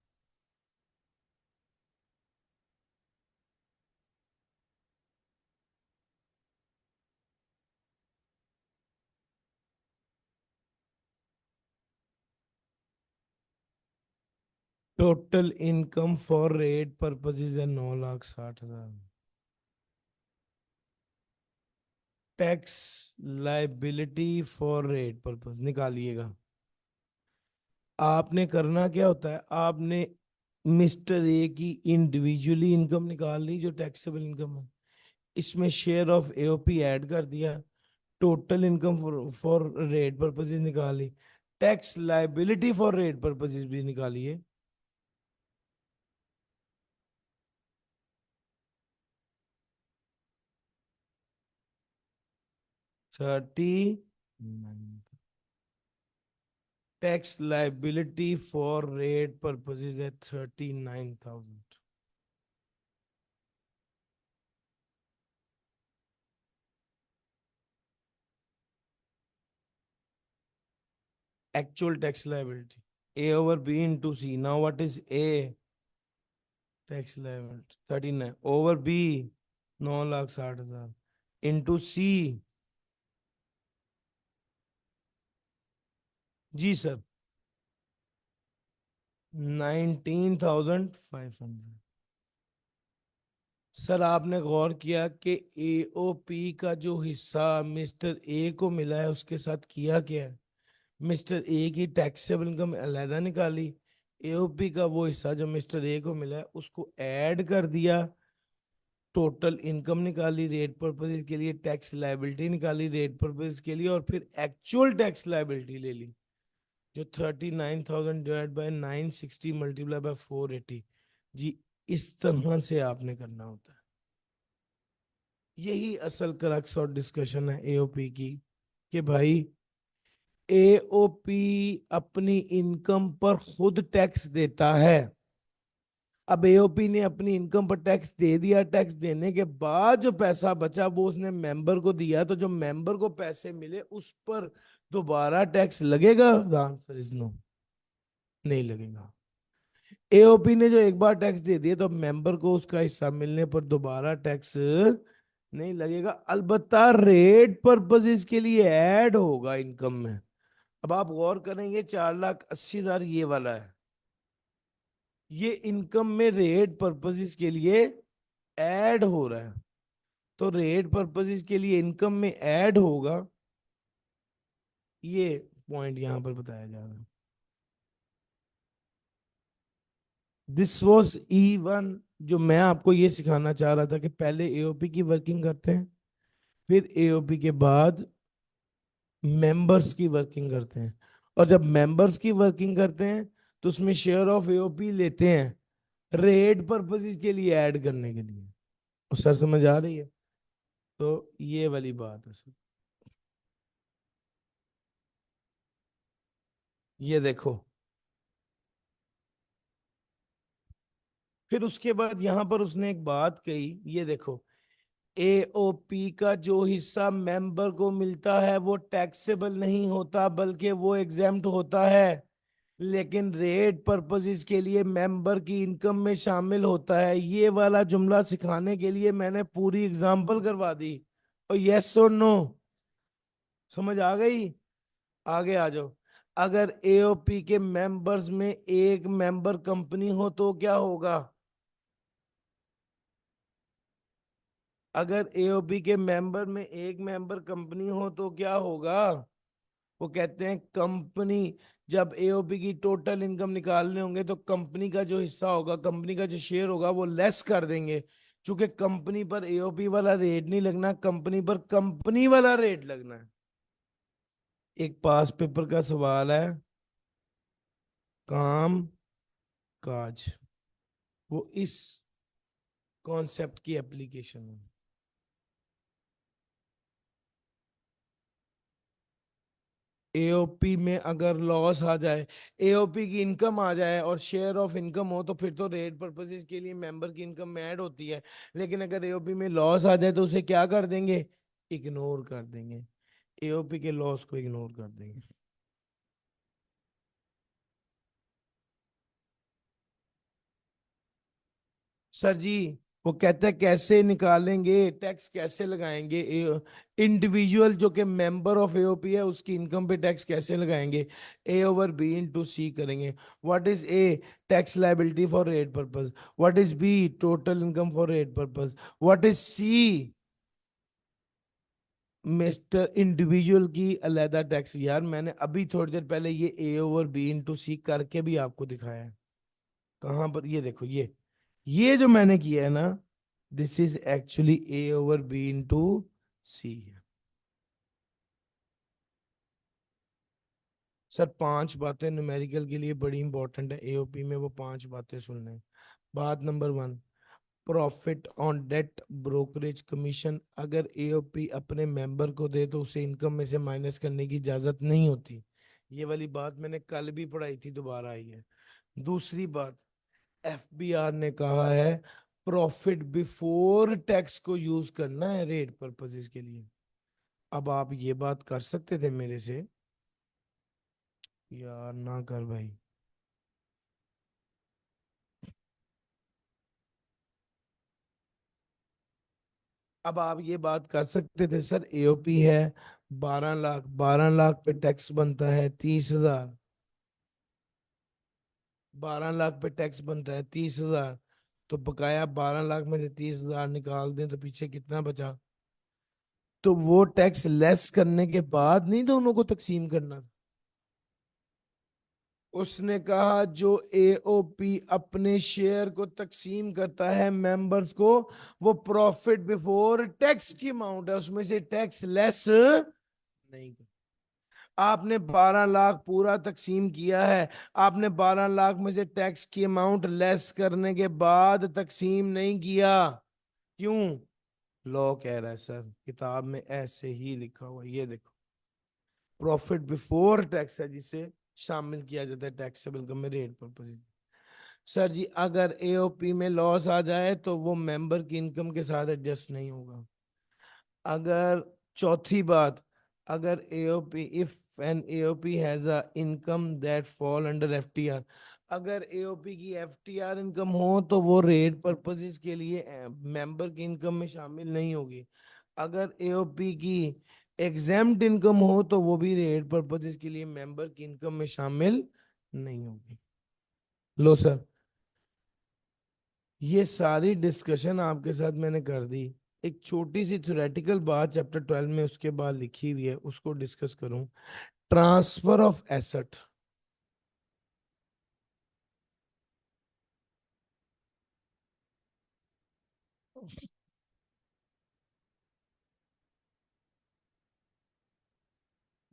Total income for rate purposes है 9,60,000। Tax liability for rate purpose निकालिएगा। आपने करना क्या होता है, आपने मिस्टर ए की इंडिविजुअली इनकम निकाल ली जो टैक्सेबल इनकम है, इसमें शेयर ऑफ एओपी ऐड कर दिया, total income for rate purposes निकाली, tax liability for rate purposes भी निकालिए। 39, tax liability for rate purposes है 39,000। Actual tax liability, A over B into C. Now what is A? Tax liability 39 over B 9,60,000 into C। Ji sir, 19,500। Sir आपने गौर किया कि AOP का जो हिस्सा mister A को मिला है उसके साथ किया क्या है? मिस्टर ए की टैक्सेबल इनकम अलहदा निकाली, एओपी का वो हिस्सा जो मिस्टर ए को मिला है उसको ऐड कर दिया, टोटल इनकम निकाली रेट पर्पज के लिए, टैक्स लाइबिलिटी निकाली रेट पर्पज के लिए, और फिर एक्चुअल टैक्स लाइबिलिटी ले ली जो 39,000 डिवाइड बाय 960 मल्टीप्लाई बाय 480। जी, इस तरह से आपने करना होता है। यही असल क्रक्स और डिस्कशन है एओपी की, कि भाई एओपी अपनी इनकम पर खुद टैक्स देता है। अब एओपी ने अपनी इनकम पर टैक्स दे दिया, टैक्स देने के बाद जो पैसा बचा वो उसने मेंबर को दिया, तो जो मेंबर को पैसे मिले उस पर दोबारा टैक्स लगेगा? द आंसर इज नो, नहीं लगेगा। एओपी ने जो एक बार टैक्स दे दिया तो मेंबर को उसका हिस्सा मिलने पर दोबारा टैक्स नहीं लगेगा, अलबत्ता रेट पर्पसेस के लिए ऐड होगा इनकम में। अब आप गौर करेंगे 4,80,000 ये वाला है, ये इनकम में रेट पर्पसेस के लिए ऐड हो रहा है, तो रेट पर्पसेस के लिए इनकम में ऐड होगा, ये पॉइंट यहां पर बताया जा रहा है। दिस वॉज E1, जो मैं आपको ये सिखाना चाह रहा था कि पहले एओपी की वर्किंग करते हैं, फिर एओपी के बाद मेंबर्स की वर्किंग करते हैं, और जब मेंबर्स की वर्किंग करते हैं तो उसमें शेयर ऑफ एओपी लेते हैं रेट पर्पसेस के लिए ऐड करने के लिए। और सर समझ आ रही है? तो ये वाली बात है सर। ये देखो, फिर उसके बाद यहां पर उसने एक बात कही, ये देखो, एओपी का जो हिस्सा मेंबर को मिलता है वो टैक्सेबल नहीं होता बल्कि वो एग्जेम्प्ट होता है, लेकिन रेट पर्पसेस के लिए मेंबर की इनकम में शामिल होता है। ये वाला जुमला सिखाने के लिए मैंने पूरी एग्जांपल करवा दी। और यस और नो समझ आ गई? आगे आ जाओ। अगर एओपी के मेंबर्स में एक मेंबर कंपनी हो तो क्या होगा? अगर एओपी के मेंबर में एक मेंबर कंपनी हो तो क्या होगा? वो कहते हैं कंपनी, जब एओपी की टोटल इनकम निकालने होंगे तो कंपनी का जो हिस्सा होगा, कंपनी का जो शेयर होगा वो लेस कर देंगे, क्योंकि कंपनी पर एओपी वाला रेट नहीं लगना, कंपनी पर कंपनी वाला रेट लगना है। एक पास पेपर का सवाल है, काम काज, वो इस कॉन्सेप्ट की एप्लीकेशन है। एओपी में अगर लॉस आ जाए, एओपी की इनकम आ जाए और शेयर ऑफ इनकम हो तो फिर तो रेट पर्पसेस के लिए मेंबर की इनकम में ऐड होती है, लेकिन अगर एओपी में लॉस आ जाए तो उसे क्या कर देंगे? इग्नोर कर देंगे, एओपी के लॉस को इग्नोर कर देंगे। सर जी, वो कहते हैं कैसे निकालेंगे, टैक्स कैसे लगाएंगे, इंडिविजुअल जो कि मेंबर ऑफ एओपी है उसकी इनकम पे टैक्स कैसे लगाएंगे? A over B into C करेंगे। What is A? Tax liability for rate purpose. What is B? Total income for rate purpose. What is C? Mister individual की अलहदा tax. यार मैंने अभी थोड़ी देर पहले ये ए ओवर बी इंटू सी करके भी आपको दिखाया है। कहाँ पर? ये देखो, ये जो मैंने किया है ना, this is actually A over B into C. Sir 5 बातें न्यूमेरिकल के लिए बड़ी इंपॉर्टेंट है एओपी में, वो 5 बातें सुन लें। बात number 1, profit on debt brokerage commission अगर एओपी अपने मेंबर को दे तो उसे इनकम में से माइनस करने की इजाजत नहीं होती। ये वाली बात मैंने कल भी पढ़ाई थी, दोबारा आई है। दूसरी बात, एफबीआर ने कहा है प्रॉफिट बिफोर टैक्स को यूज करना है रेट पर्पसेस के लिए। अब आप ये बात कर सकते थे मेरे से? यार ना कर भाई। अब आप ये बात कर सकते थे सर एओपी है 12 लाख, 12 लाख पे टैक्स बनता है 30,000, 12 लाख पे टैक्स बनता है 30,000, तो बकाया 12 लाख में से 30,000 निकाल दें तो पीछे कितना बचा? तो वो टैक्स लेस करने के बाद नहीं दोनों को तकसीम करना था? उसने कहा जो एओपी अपने शेयर को तकसीम करता है मेंबर्स को, वो प्रॉफिट बिफोर टैक्स की अमाउंट है, उसमें से टैक्स लेस नहीं कर। आपने 12 लाख पूरा तकसीम किया है, आपने 12 लाख में से टैक्स की अमाउंट लेस करने के बाद तकसीम नहीं किया। क्यों? लॉ कह रहा है सर, किताब में ऐसे ही लिखा हुआ है, ये देखो, प्रॉफिट बिफोर टैक्स है जिसे शामिल किया जाता है टैक्सेबल इनकम में रेट पर्पज। सर जी अगर एओपी में लॉस आ जाए तो वो मेंबर की इनकम के साथ एडजस्ट नहीं होगा। अगर, चौथी बात, अगर AOP, if an AOP has a income that fall under FTR, अगर एओपी की एफटीआर इनकम हो तो वो रेट पर्पसेस के लिए मेंबर की इनकम में शामिल नहीं होगी। अगर एओपी की एग्जेम्प्ट इनकम हो तो वो भी रेट पर्पसेस के लिए मेंबर की इनकम में शामिल नहीं होगी। लो सर, ये सारी डिस्कशन आपके साथ मैंने कर दी। एक छोटी सी थ्योरेटिकल बात चैप्टर 12 में उसके बाद लिखी हुई है, उसको डिस्कस करूं। Transfer of asset.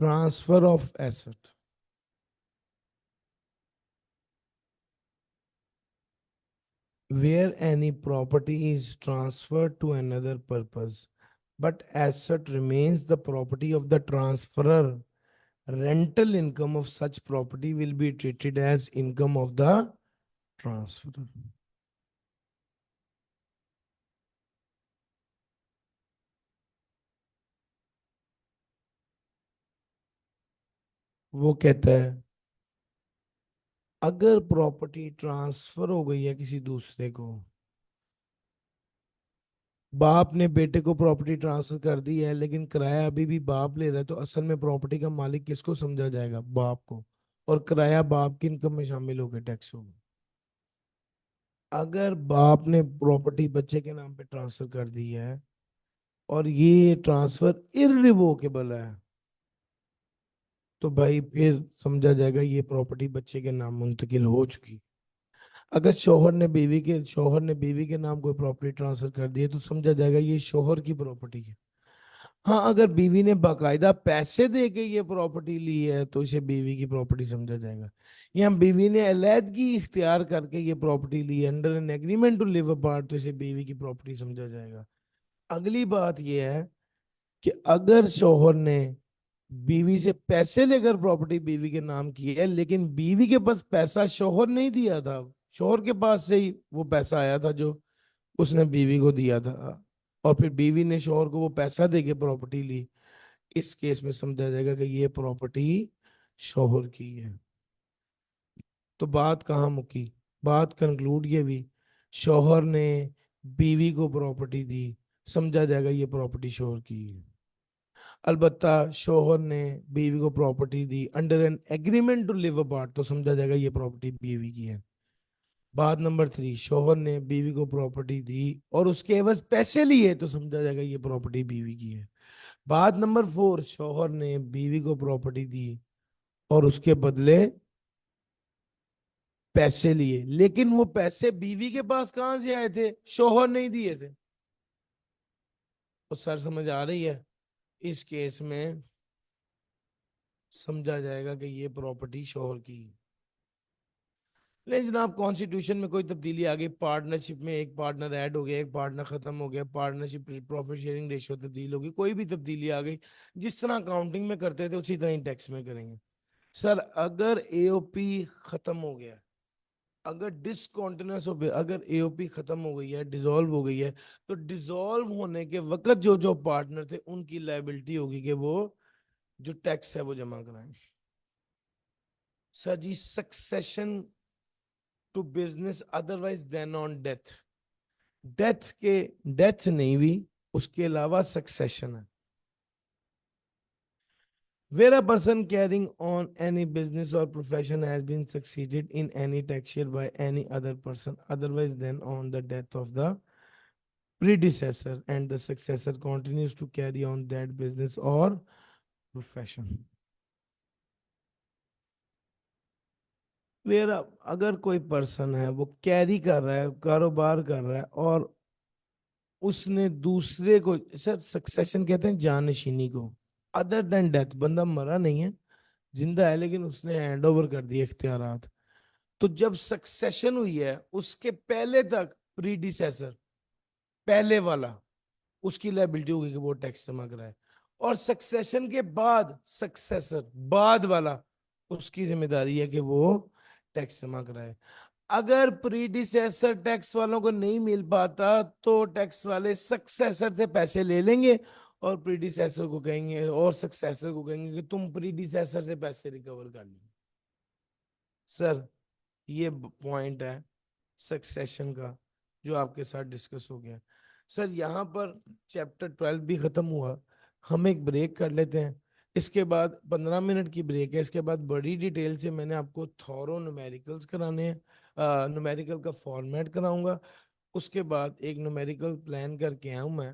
Transfer of asset, where any property is transferred to another purpose, but asset remains the property of the transferor. Rental income of such property will be treated as income of the transferor. वो कहता है अगर property transfer हो गई है किसी दूसरे को, बाप ने बेटे को प्रॉपर्टी ट्रांसफर कर दी है लेकिन किराया अभी भी बाप ले रहा है, तो असल में प्रॉपर्टी का मालिक किसको समझा जाएगा? बाप को। और किराया बाप की इनकम में शामिल होकर टैक्स होगा। अगर बाप ने प्रॉपर्टी बच्चे के नाम पे ट्रांसफर कर दी है और ये ट्रांसफर इररिवोकेबल है, तो भाई फिर समझा जाएगा ये प्रॉपर्टी बच्चे के नाम मुंतकिल हो चुकी। अगर शौहर ने बीवी के नाम कोई प्रॉपर्टी ट्रांसफर कर दी है तो समझा जाएगा ये शौहर की प्रॉपर्टी है। हाँ, अगर बीवी ने बाकायदा पैसे दे के ये प्रॉपर्टी ली है तो इसे बीवी की प्रॉपर्टी समझा जाएगा। या बीवी ने अलैदगी इख्तियार करके ये प्रॉपर्टी ली है under an agreement to live apart, तो इसे बीवी की प्रॉपर्टी समझा जाएगा। अगली बात यह है कि अगर शौहर ने बीवी से पैसे लेकर प्रॉपर्टी बीवी के नाम की है लेकिन बीवी के पास पैसा शौहर नहीं दिया था, शौहर के पास से ही वो पैसा आया था जो उसने बीवी को दिया था, और फिर बीवी ने शौहर को वो पैसा देके प्रॉपर्टी ली, इस केस में समझा जाएगा कि ये प्रॉपर्टी शौहर की है। तो बात कहाँ मुकी? बात कंक्लूड ये हुई, शौहर ने बीवी को प्रॉपर्टी दी, समझा जाएगा ये प्रॉपर्टी शौहर की है। अलबत्ता शौहर ने बीवी को प्रॉपर्टी दी under an agreement to live apart, तो समझा जाएगा ये प्रॉपर्टी बीवी की है। बात नंबर 3, शौहर ने बीवी को प्रॉपर्टी दी और उसके एवज पैसे लिए, तो समझा जाएगा ये प्रॉपर्टी बीवी की है। बात नंबर 4, शौहर ने बीवी को प्रॉपर्टी दी और उसके बदले पैसे लिए, लेकिन वो पैसे बीवी के पास कहां से आए थे? शौहर नहीं दिए थे। तो सर समझ आ रही है? इस केस में समझा जाएगा कि ये प्रॉपर्टी शौहर की है। नहीं जनाब, कॉन्स्टिट्यूशन में कोई तब्दीली आ गई, पार्टनरशिप में एक पार्टनर ऐड हो गया, एक पार्टनर खत्म हो गया, पार्टनरशिप प्रॉफिट शेयरिंग रेशियो तब्दील होगी, कोई भी तब्दीली आ गई, जिस तरह अकाउंटिंग में करते थे उसी तरह ही टैक्स में करेंगे। सर अगर एओपी खत्म हो गया, अगर डिसकॉन्टिन्यूस हो गया, अगर एओपी खत्म हो गई है, डिसॉल्व हो गई है, तो डिसॉल्व होने के वक्त जो जो पार्टनर थे उनकी लायबिलिटी होगी कि वो जो टैक्स है वो जमा कराएं। सर जी, succession to business otherwise than on death, death के डेथ नहीं हुई उसके अलावा सक्सेशन है। Where a person carrying on any business or profession has been succeeded in any tax year by any other person otherwise than on the death of the predecessor and the successor continues to carry on that business or profession. Where अगर कोई person है वो carry कर रहा है, कारोबार कर रहा है और उसने दूसरे को, सर सक्सेशन कहते हैं जानशीनी को, अदर देन डेथ, बंदा मरा नहीं है, जिंदा है लेकिन उसने हैंड ओवर कर दिए इख्तियारात, तो जब सक्सेशन हुई है उसके पहले तक प्रीडिसेसर, पहले वाला, उसकी लायबिलिटी होगी कि वो टैक्स जमा कराए, और सक्सेशन के बाद सक्सेसर, बाद वाला, उसकी जिम्मेदारी है कि वो टैक्स जमा कराए। अगर प्रीडिसेसर टैक्स वालों को नहीं मिल पाता तो टैक्स वाले सक्सेसर से पैसे ले लेंगे और प्रीडिसेसर को कहेंगे और सक्सेसर को कहेंगे कि तुम प्रीडिसेसर से पैसे रिकवर कर लो। सर ये पॉइंट है सक्सेशन का जो आपके साथ डिस्कस हो गया। सर यहाँ पर चैप्टर 12 भी खत्म हुआ, हम एक ब्रेक कर लेते हैं, इसके बाद 15 मिनट की ब्रेक है, इसके बाद बड़ी डिटेल से मैंने आपको थॉरो न्यूमेरिकल्स कराने हैं, न्यूमेरिकल का फॉर्मेट कराऊंगा, उसके बाद एक न्यूमेरिकल प्लान करके आऊँ मैं,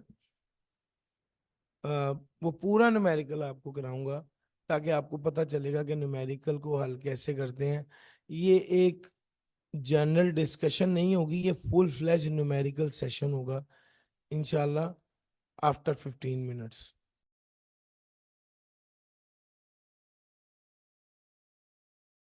वो पूरा न्यूमेरिकल आपको कराऊंगा ताकि आपको पता चलेगा कि न्यूमेरिकल को हल कैसे करते हैं। ये एक जनरल डिस्कशन नहीं होगी, ये फुल फ्लैज न्यूमेरिकल सेशन होगा इंशाल्लाह आफ्टर 15 मिनट्स।